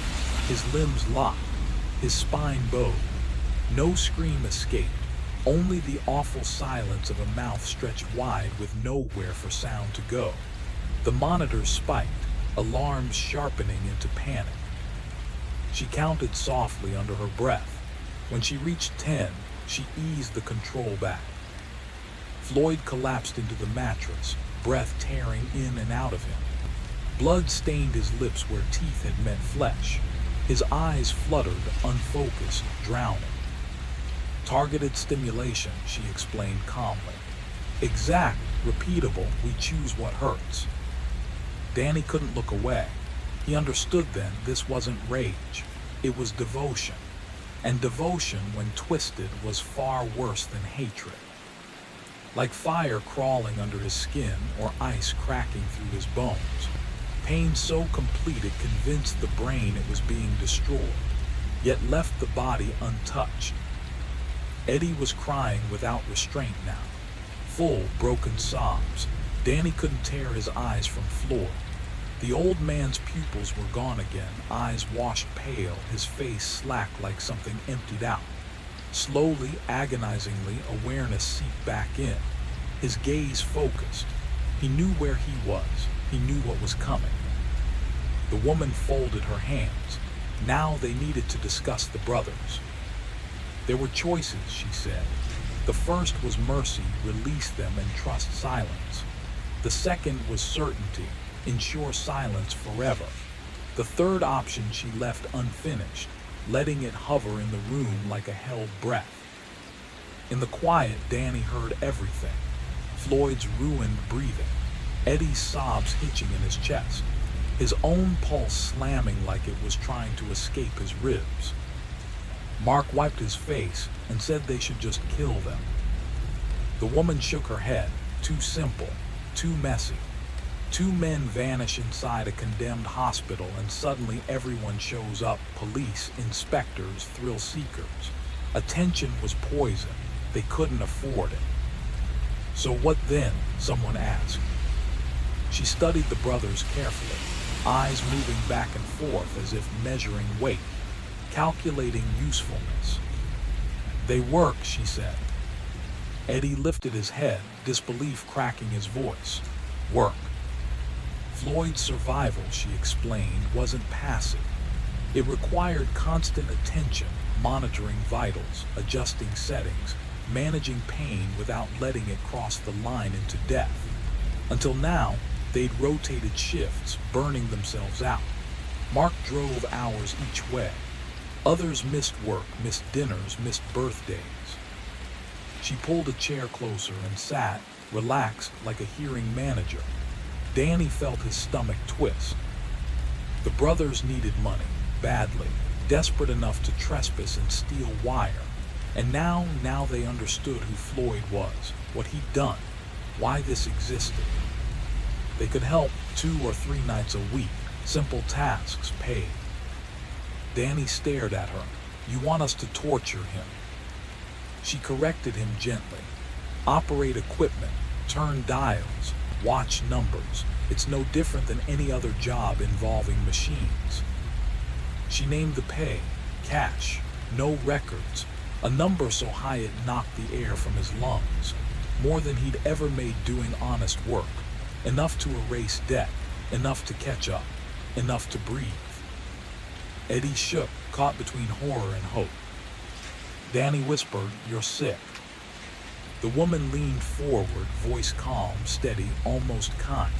His limbs locked, his spine bowed. No scream escaped, only the awful silence of a mouth stretched wide with nowhere for sound to go. The monitors spiked, alarms sharpening into panic. She counted softly under her breath. When she reached 10, she eased the control back. Floyd collapsed into the mattress, breath tearing in and out of him. Blood stained his lips where teeth had met flesh. His eyes fluttered, unfocused, drowning. "Targeted stimulation," she explained calmly. "Exact, repeatable, we choose what hurts." Danny couldn't look away. He understood then this wasn't rage. It was devotion. And devotion, when twisted, was far worse than hatred. Like fire crawling under his skin or ice cracking through his bones. Pain so complete it convinced the brain it was being destroyed, yet left the body untouched. Eddie was crying without restraint now. Full, broken sobs. Danny couldn't tear his eyes from Floyd. The old man's pupils were gone again, eyes washed pale, his face slack like something emptied out. Slowly, agonizingly, awareness seeped back in. His gaze focused. He knew where he was. He knew what was coming. The woman folded her hands. Now they needed to discuss the brothers. There were choices, she said. The first was mercy, release them and trust silence. The second was certainty, ensure silence forever. The third option she left unfinished, letting it hover in the room like a held breath. In the quiet, Danny heard everything. Floyd's ruined breathing, Eddie's sobs hitching in his chest, his own pulse slamming like it was trying to escape his ribs. Mark wiped his face and said they should just kill them. The woman shook her head. Too simple, too messy. Two men vanish inside a condemned hospital and suddenly everyone shows up, police, inspectors, thrill seekers. Attention was poison. They couldn't afford it. "So what then?" someone asked. She studied the brothers carefully, eyes moving back and forth as if measuring weight, calculating usefulness. "They work," she said. Eddie lifted his head, disbelief cracking his voice. "Work." Floyd's survival, she explained, wasn't passive. It required constant attention, monitoring vitals, adjusting settings, managing pain without letting it cross the line into death. Until now, they'd rotated shifts, burning themselves out. Mark drove hours each way. Others missed work, missed dinners, missed birthdays. She pulled a chair closer and sat, relaxed like a hearing manager. Danny felt his stomach twist. The brothers needed money, badly, desperate enough to trespass and steal wire. And now they understood who Floyd was, what he'd done, why this existed. They could help 2 or 3 nights a week, simple tasks paid. Danny stared at her. "You want us to torture him?" She corrected him gently. "Operate equipment, turn dials, watch numbers. It's no different than any other job involving machines." She named the pay, cash, no records, a number so high it knocked the air from his lungs, more than he'd ever made doing honest work, enough to erase debt, enough to catch up, enough to breathe. Eddie shook, caught between horror and hope. Danny whispered, "You're sick." The woman leaned forward, voice calm, steady, almost kind.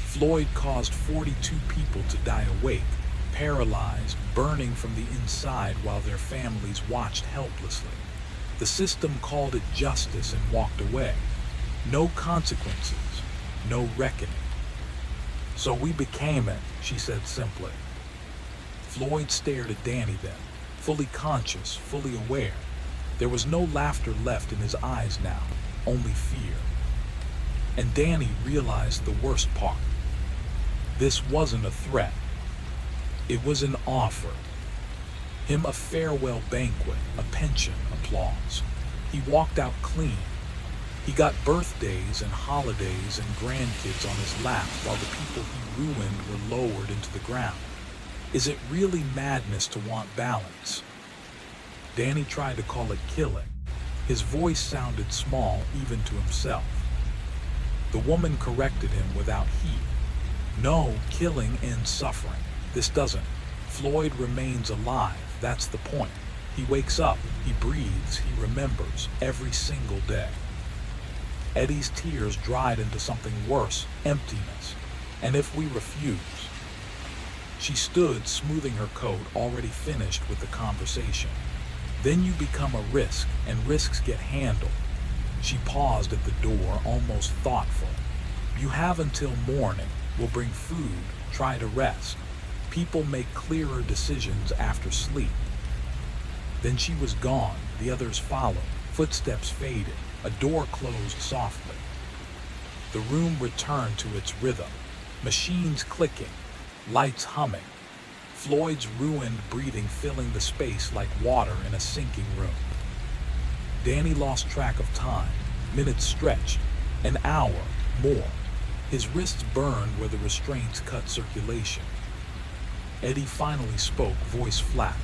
Floyd caused 42 people to die awake, paralyzed, burning from the inside while their families watched helplessly. The system called it justice and walked away. No consequences, no reckoning. "So we became it," she said simply. Floyd stared at Danny then, fully conscious, fully aware. There was no laughter left in his eyes now, only fear. And Danny realized the worst part. This wasn't a threat. It was an offer. Him a farewell banquet, a pension, applause. He walked out clean. He got birthdays and holidays and grandkids on his lap while the people he ruined were lowered into the ground. Is it really madness to want balance? Danny tried to call it killing. His voice sounded small even to himself. The woman corrected him without heat. "No, killing ends suffering. This doesn't. Floyd remains alive, that's the point. He wakes up, he breathes, he remembers, every single day." Eddie's tears dried into something worse, emptiness. "And if we refuse?" She stood, smoothing her coat, already finished with the conversation. "Then you become a risk, and risks get handled." She paused at the door, almost thoughtful. "You have until morning. We'll bring food, try to rest. People make clearer decisions after sleep." Then she was gone, the others followed, footsteps faded, a door closed softly. The room returned to its rhythm, machines clicking, lights humming, Floyd's ruined breathing filling the space like water in a sinking room. Danny lost track of time. Minutes stretched, an hour, more. His wrists burned where the restraints cut circulation. Eddie finally spoke, voice flat.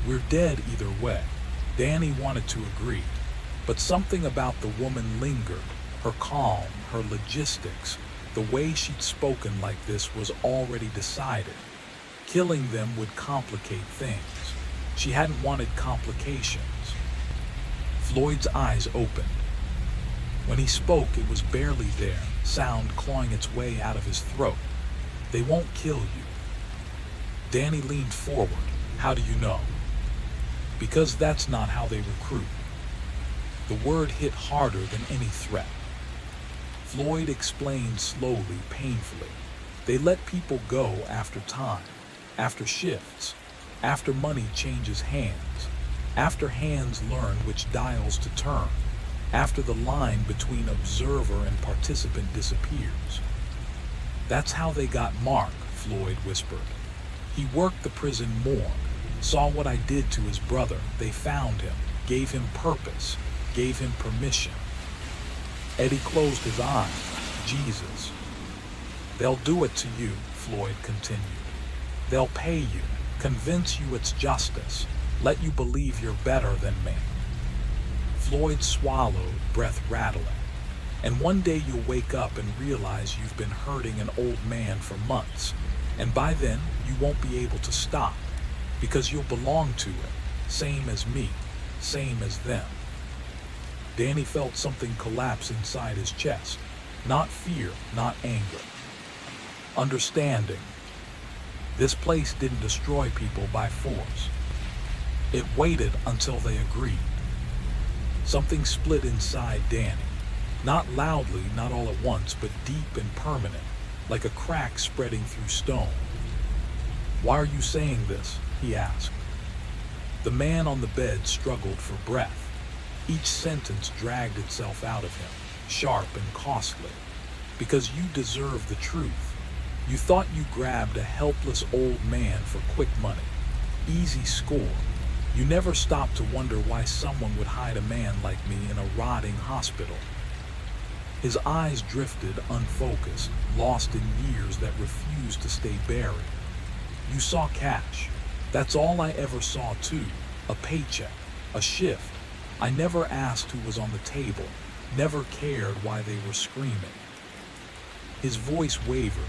"We're dead either way." Danny wanted to agree, but something about the woman lingered. Her calm, her logistics, the way she'd spoken like this was already decided. Killing them would complicate things. She hadn't wanted complications. Floyd's eyes opened. When he spoke, it was barely there, sound clawing its way out of his throat. "They won't kill you." Danny leaned forward. "How do you know?" "Because that's not how they recruit." The word hit harder than any threat. Floyd explained slowly, painfully. They let people go after time, after shifts, after money changes hands, after hands learn which dials to turn, after the line between observer and participant disappears. "That's how they got Mark," Floyd whispered. "He worked the prison morgue, saw what I did to his brother. They found him, gave him purpose, gave him permission." Eddie closed his eyes. Jesus. "They'll do it to you," Floyd continued. "They'll pay you, convince you it's justice, let you believe you're better than me." Floyd swallowed, breath rattling. "And one day you'll wake up and realize you've been hurting an old man for months. And by then, you won't be able to stop, because you'll belong to it, same as me, same as them." Danny felt something collapse inside his chest. Not fear, not anger. Understanding. This place didn't destroy people by force. It waited until they agreed. Something split inside Danny. Not loudly, not all at once, but deep and permanent, like a crack spreading through stone. "Why are you saying this?" he asked. The man on the bed struggled for breath. Each sentence dragged itself out of him, sharp and costly. "Because you deserve the truth. You thought you grabbed a helpless old man for quick money. Easy score. You never stopped to wonder why someone would hide a man like me in a rotting hospital." His eyes drifted, unfocused, lost in years that refused to stay buried. "You saw cash. That's all I ever saw too. A paycheck, a shift, I never asked who was on the table, never cared why they were screaming. His voice wavered.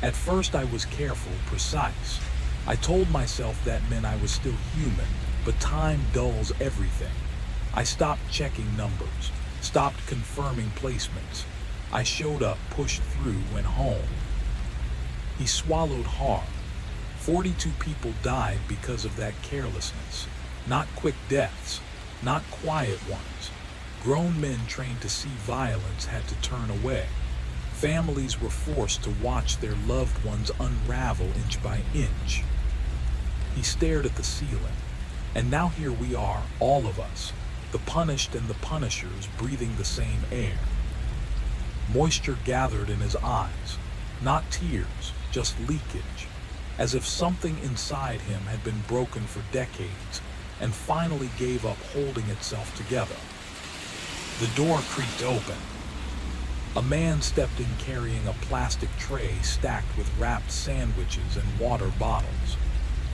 At first I was careful, precise. I told myself that meant I was still human, but time dulls everything. I stopped checking numbers, stopped confirming placements. I showed up, pushed through, went home. He swallowed hard. 42 people died because of that carelessness. Not quick deaths, not quiet ones. Grown men trained to see violence had to turn away. Families were forced to watch their loved ones unravel inch by inch. He stared at the ceiling, and now here we are, all of us, the punished and the punishers, breathing the same air. Moisture gathered in his eyes, not tears, just leakage, as if something inside him had been broken for decades and finally gave up holding itself together. The door creaked open. A man stepped in carrying a plastic tray stacked with wrapped sandwiches and water bottles.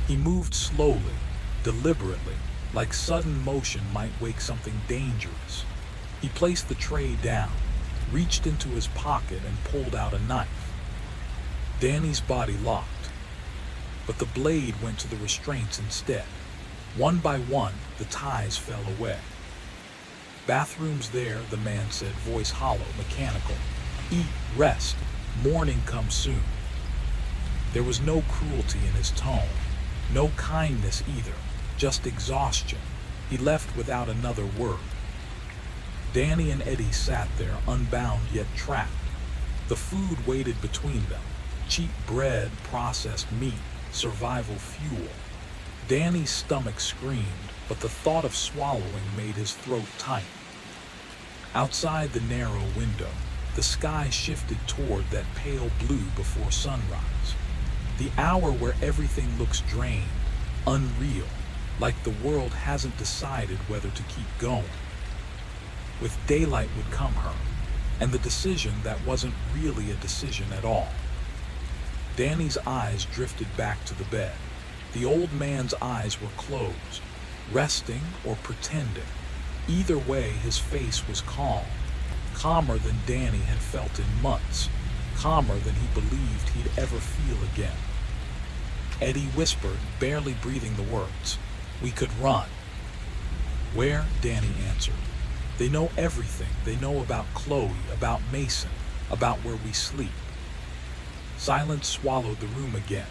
He moved slowly, deliberately, like sudden motion might wake something dangerous. He placed the tray down, reached into his pocket and pulled out a knife. Danny's body locked, but the blade went to the restraints instead. One by one, the ties fell away. Bathrooms there, the man said, voice hollow, mechanical. Eat, rest, morning comes soon. There was no cruelty in his tone, no kindness either, just exhaustion. He left without another word. Danny and Eddie sat there, unbound yet trapped. The food waited between them. Cheap bread, processed meat, survival fuel. Danny's stomach screamed, but the thought of swallowing made his throat tight. Outside the narrow window, the sky shifted toward that pale blue before sunrise. The hour where everything looks drained, unreal, like the world hasn't decided whether to keep going. With daylight would come her, and the decision that wasn't really a decision at all. Danny's eyes drifted back to the bed. The old man's eyes were closed, resting or pretending. Either way, his face was calm, calmer than Danny had felt in months, calmer than he believed he'd ever feel again. Eddie whispered, barely breathing the words, "We could run." "Where?" Danny answered. "They know everything. They know about Chloe, about Mason, about where we sleep." Silence swallowed the room again.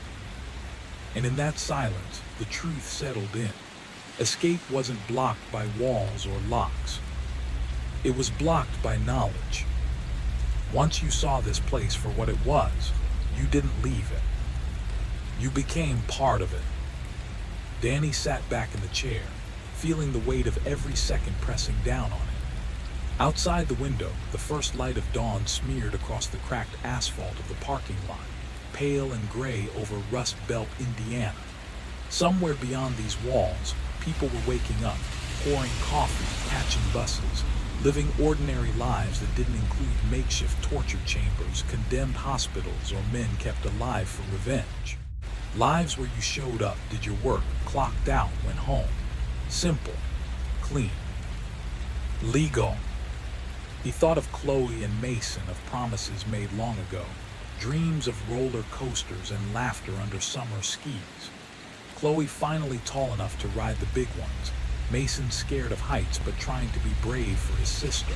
And in that silence, the truth settled in. Escape wasn't blocked by walls or locks. It was blocked by knowledge. Once you saw this place for what it was, you didn't leave it. You became part of it. Danny sat back in the chair, feeling the weight of every second pressing down on him. Outside the window, the first light of dawn smeared across the cracked asphalt of the parking lot, pale and gray over Rust Belt, Indiana. Somewhere beyond these walls, people were waking up, pouring coffee, catching buses, living ordinary lives that didn't include makeshift torture chambers, condemned hospitals, or men kept alive for revenge. Lives where you showed up, did your work, clocked out, went home. Simple, clean, legal. He thought of Chloe and Mason, of promises made long ago, dreams of roller coasters and laughter under summer skis. Chloe finally tall enough to ride the big ones. Mason scared of heights but trying to be brave for his sister.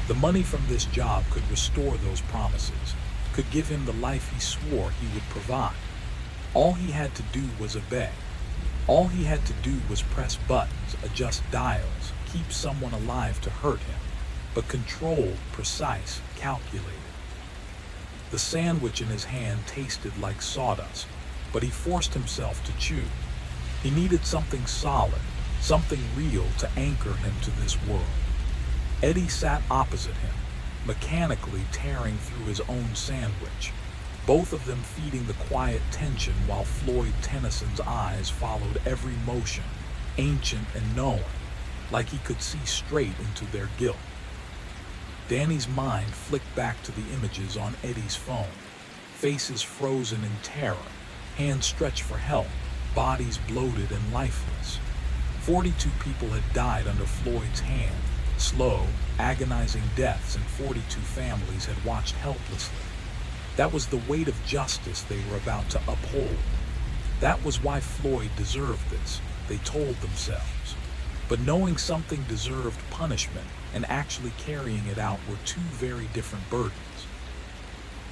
The money from this job could restore those promises, could give him the life he swore he would provide. All he had to do was obey. All he had to do was press buttons, adjust dials, keep someone alive to hurt him, but controlled, precise, calculated. The sandwich in his hand tasted like sawdust, but he forced himself to chew. He needed something solid, something real to anchor him to this world. Eddie sat opposite him, mechanically tearing through his own sandwich, both of them feeding the quiet tension while Floyd Tennyson's eyes followed every motion, ancient and knowing, like he could see straight into their guilt. Danny's mind flicked back to the images on Eddie's phone, faces frozen in terror, hands stretched for help, bodies bloated and lifeless. 42 people had died under Floyd's hand, slow, agonizing deaths, and 42 families had watched helplessly. That was the weight of justice they were about to uphold. That was why Floyd deserved this, they told themselves. But knowing something deserved punishment and actually carrying it out were two very different burdens.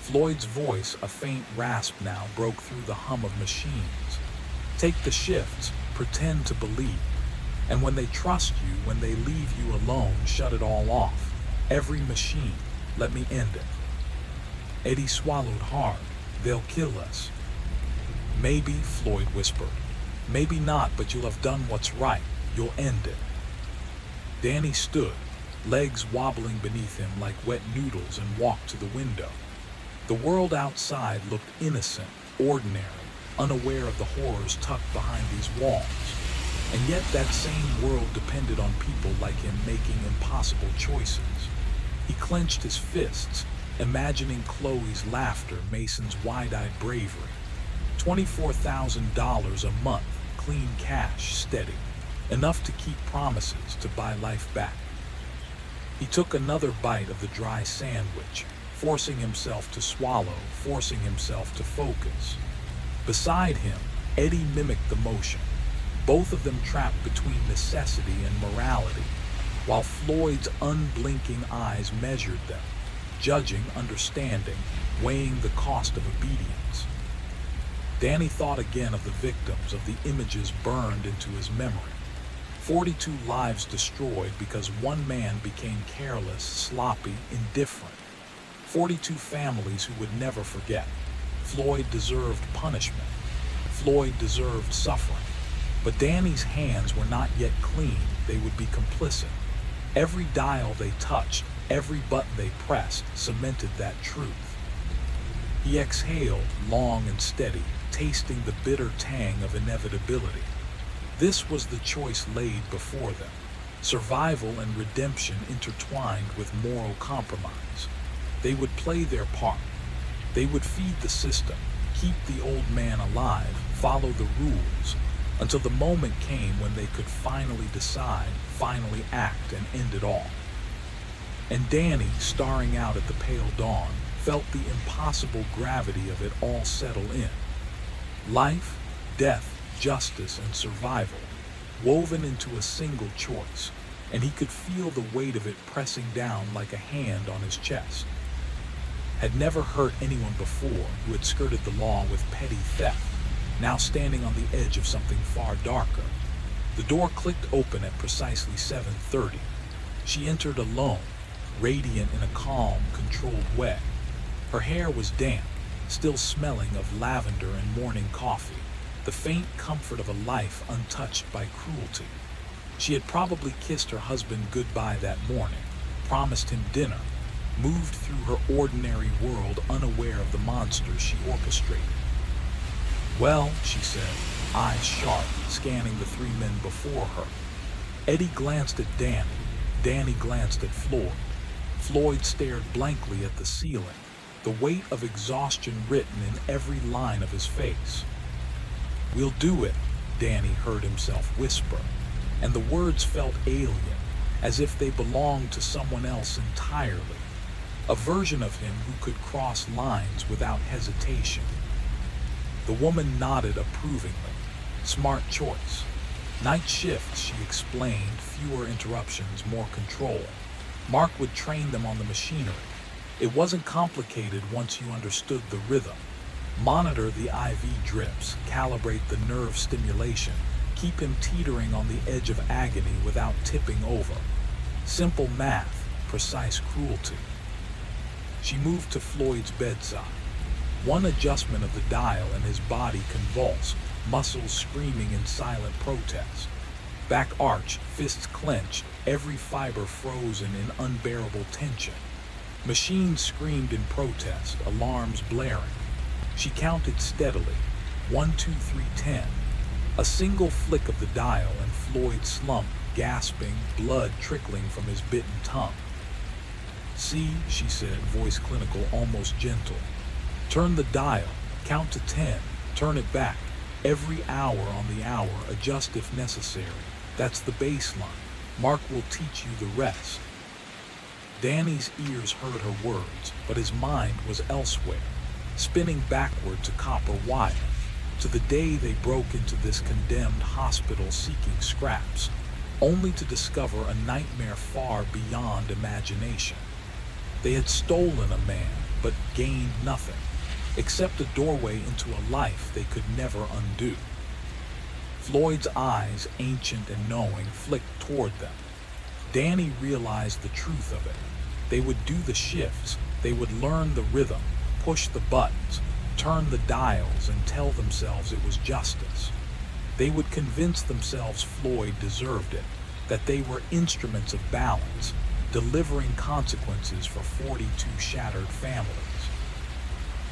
Floyd's voice, a faint rasp now, broke through the hum of machines. Take the shifts, pretend to believe. And when they trust you, when they leave you alone, shut it all off. Every machine, let me end it. Eddie swallowed hard. They'll kill us. Maybe, Floyd whispered. Maybe not, but you'll have done what's right. You'll end it. Danny stood, legs wobbling beneath him like wet noodles, and walked to the window. The world outside looked innocent, ordinary, unaware of the horrors tucked behind these walls. And yet that same world depended on people like him making impossible choices. He clenched his fists, imagining Chloe's laughter, Mason's wide-eyed bravery. $24,000 a month, clean cash, steady. Enough to keep promises, to buy life back. He took another bite of the dry sandwich, forcing himself to swallow, forcing himself to focus. Beside him, Eddie mimicked the motion, both of them trapped between necessity and morality, while Floyd's unblinking eyes measured them, judging, understanding, weighing the cost of obedience. Danny thought again of the victims, of the images burned into his memory. 42 lives destroyed because one man became careless, sloppy, indifferent. 42 families who would never forget. Floyd deserved punishment. Floyd deserved suffering. But Danny's hands were not yet clean. They would be complicit. Every dial they touched, every button they pressed, cemented that truth. He exhaled, long and steady, tasting the bitter tang of inevitability. This was the choice laid before them. Survival and redemption intertwined with moral compromise. They would play their part. They would feed the system, keep the old man alive, follow the rules, until the moment came when they could finally decide, finally act, and end it all. And Danny, staring out at the pale dawn, felt the impossible gravity of it all settle in. Life, death, justice, and survival, woven into a single choice, and he could feel the weight of it pressing down like a hand on his chest. Had never hurt anyone before who had skirted the law with petty theft, now standing on the edge of something far darker. The door clicked open at precisely 7:30. She entered alone, radiant in a calm, controlled way. Her hair was damp, still smelling of lavender and morning coffee, the faint comfort of a life untouched by cruelty. She had probably kissed her husband goodbye that morning, promised him dinner, moved through her ordinary world unaware of the monsters she orchestrated. Well, she said, eyes sharp, scanning the three men before her. Eddie glanced at Danny. Danny glanced at Floyd. Floyd stared blankly at the ceiling, the weight of exhaustion written in every line of his face. We'll do it, Danny heard himself whisper, and the words felt alien, as if they belonged to someone else entirely, a version of him who could cross lines without hesitation. The woman nodded approvingly. Smart choice. Night shifts, she explained, fewer interruptions, more control. Mark would train them on the machinery. It wasn't complicated once you understood the rhythm. Monitor the IV drips, calibrate the nerve stimulation, keep him teetering on the edge of agony without tipping over. Simple math, precise cruelty. She moved to Floyd's bedside. One adjustment of the dial and his body convulsed, muscles screaming in silent protest. Back arched, fists clenched, every fiber frozen in unbearable tension. Machines screamed in protest, alarms blaring. She counted steadily. 1, 2, 3, 10. A single flick of the dial and Floyd slumped, gasping, blood trickling from his bitten tongue. See, she said, voice clinical, almost gentle. Turn the dial, count to 10, turn it back. Every hour on the hour, adjust if necessary. That's the baseline. Mark will teach you the rest. Danny's ears heard her words, but his mind was elsewhere, spinning backward to copper wire, to the day they broke into this condemned hospital seeking scraps, only to discover a nightmare far beyond imagination. They had stolen a man, but gained nothing, except a doorway into a life they could never undo. Floyd's eyes, ancient and knowing, flicked toward them. Danny realized the truth of it. They would do the shifts, they would learn the rhythm, push the buttons, turn the dials, and tell themselves it was justice. They would convince themselves Floyd deserved it, that they were instruments of balance, delivering consequences for 42 shattered families.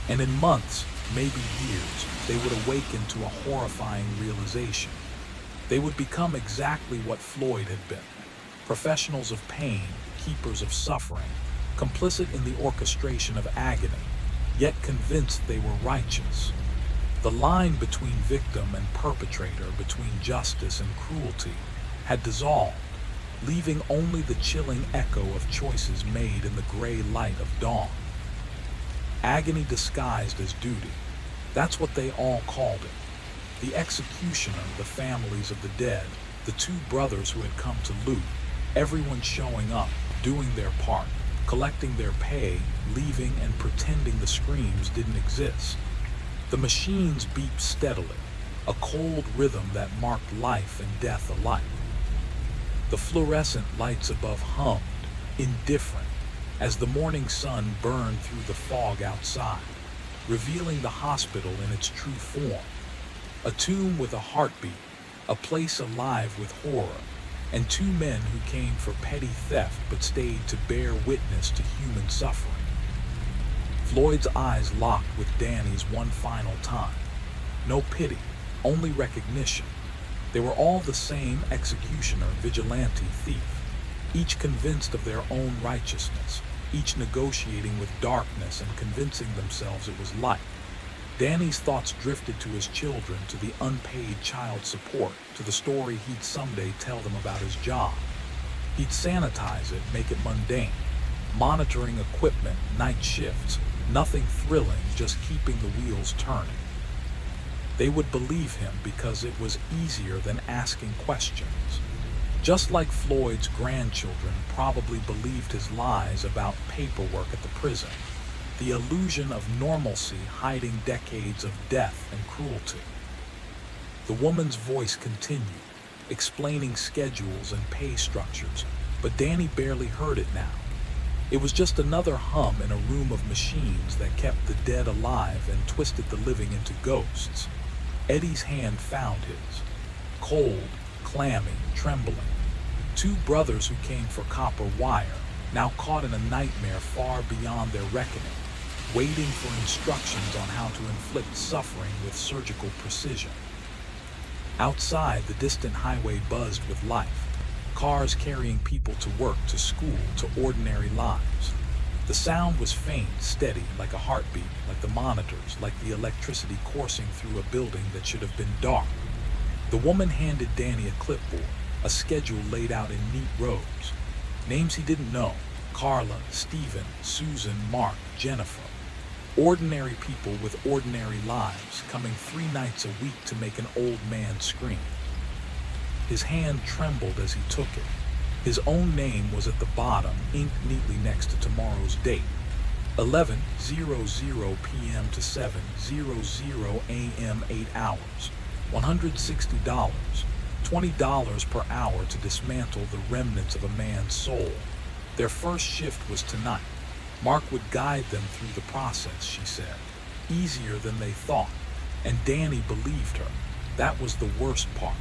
And in months, maybe years, they would awaken to a horrifying realization. They would become exactly what Floyd had been, professionals of pain, keepers of suffering, complicit in the orchestration of agony, yet convinced they were righteous. The line between victim and perpetrator, between justice and cruelty, had dissolved, leaving only the chilling echo of choices made in the gray light of dawn. Agony disguised as duty. That's what they all called it. The executioner, the families of the dead, the two brothers who had come to loot, everyone showing up, doing their part, collecting their pay, leaving and pretending the screams didn't exist. The machines beeped steadily, a cold rhythm that marked life and death alike. The fluorescent lights above hummed, indifferent, as the morning sun burned through the fog outside, revealing the hospital in its true form. A tomb with a heartbeat, a place alive with horror, and two men who came for petty theft but stayed to bear witness to human suffering. Floyd's eyes locked with Danny's one final time. No pity, only recognition. They were all the same executioner, vigilante, thief, each convinced of their own righteousness, each negotiating with darkness and convincing themselves it was light. Danny's thoughts drifted to his children, to the unpaid child support, to the story he'd someday tell them about his job. He'd sanitize it, make it mundane, monitoring equipment, night shifts, nothing thrilling, just keeping the wheels turning. They would believe him because it was easier than asking questions. Just like Floyd's grandchildren probably believed his lies about paperwork at the prison. The illusion of normalcy hiding decades of death and cruelty. The woman's voice continued, explaining schedules and pay structures, but Danny barely heard it now. It was just another hum in a room of machines that kept the dead alive and twisted the living into ghosts. Eddie's hand found his, cold, clammy, trembling. Two brothers who came for copper wire, now caught in a nightmare far beyond their reckoning, waiting for instructions on how to inflict suffering with surgical precision. Outside, the distant highway buzzed with life, cars carrying people to work, to school, to ordinary lives. The sound was faint, steady, like a heartbeat, like the monitors, like the electricity coursing through a building that should have been dark. The woman handed Danny a clipboard, a schedule laid out in neat rows. Names he didn't know: Carla, Stephen, Susan, Mark, Jennifer. Ordinary people with ordinary lives, coming 3 nights a week to make an old man scream. His hand trembled as he took it. His own name was at the bottom, inked neatly next to tomorrow's date. 11:00 p.m. to 7:00 a.m. 8 hours. $160. $20 per hour to dismantle the remnants of a man's soul. Their first shift was tonight. Mark would guide them through the process, she said. Easier than they thought. And Danny believed her. That was the worst part.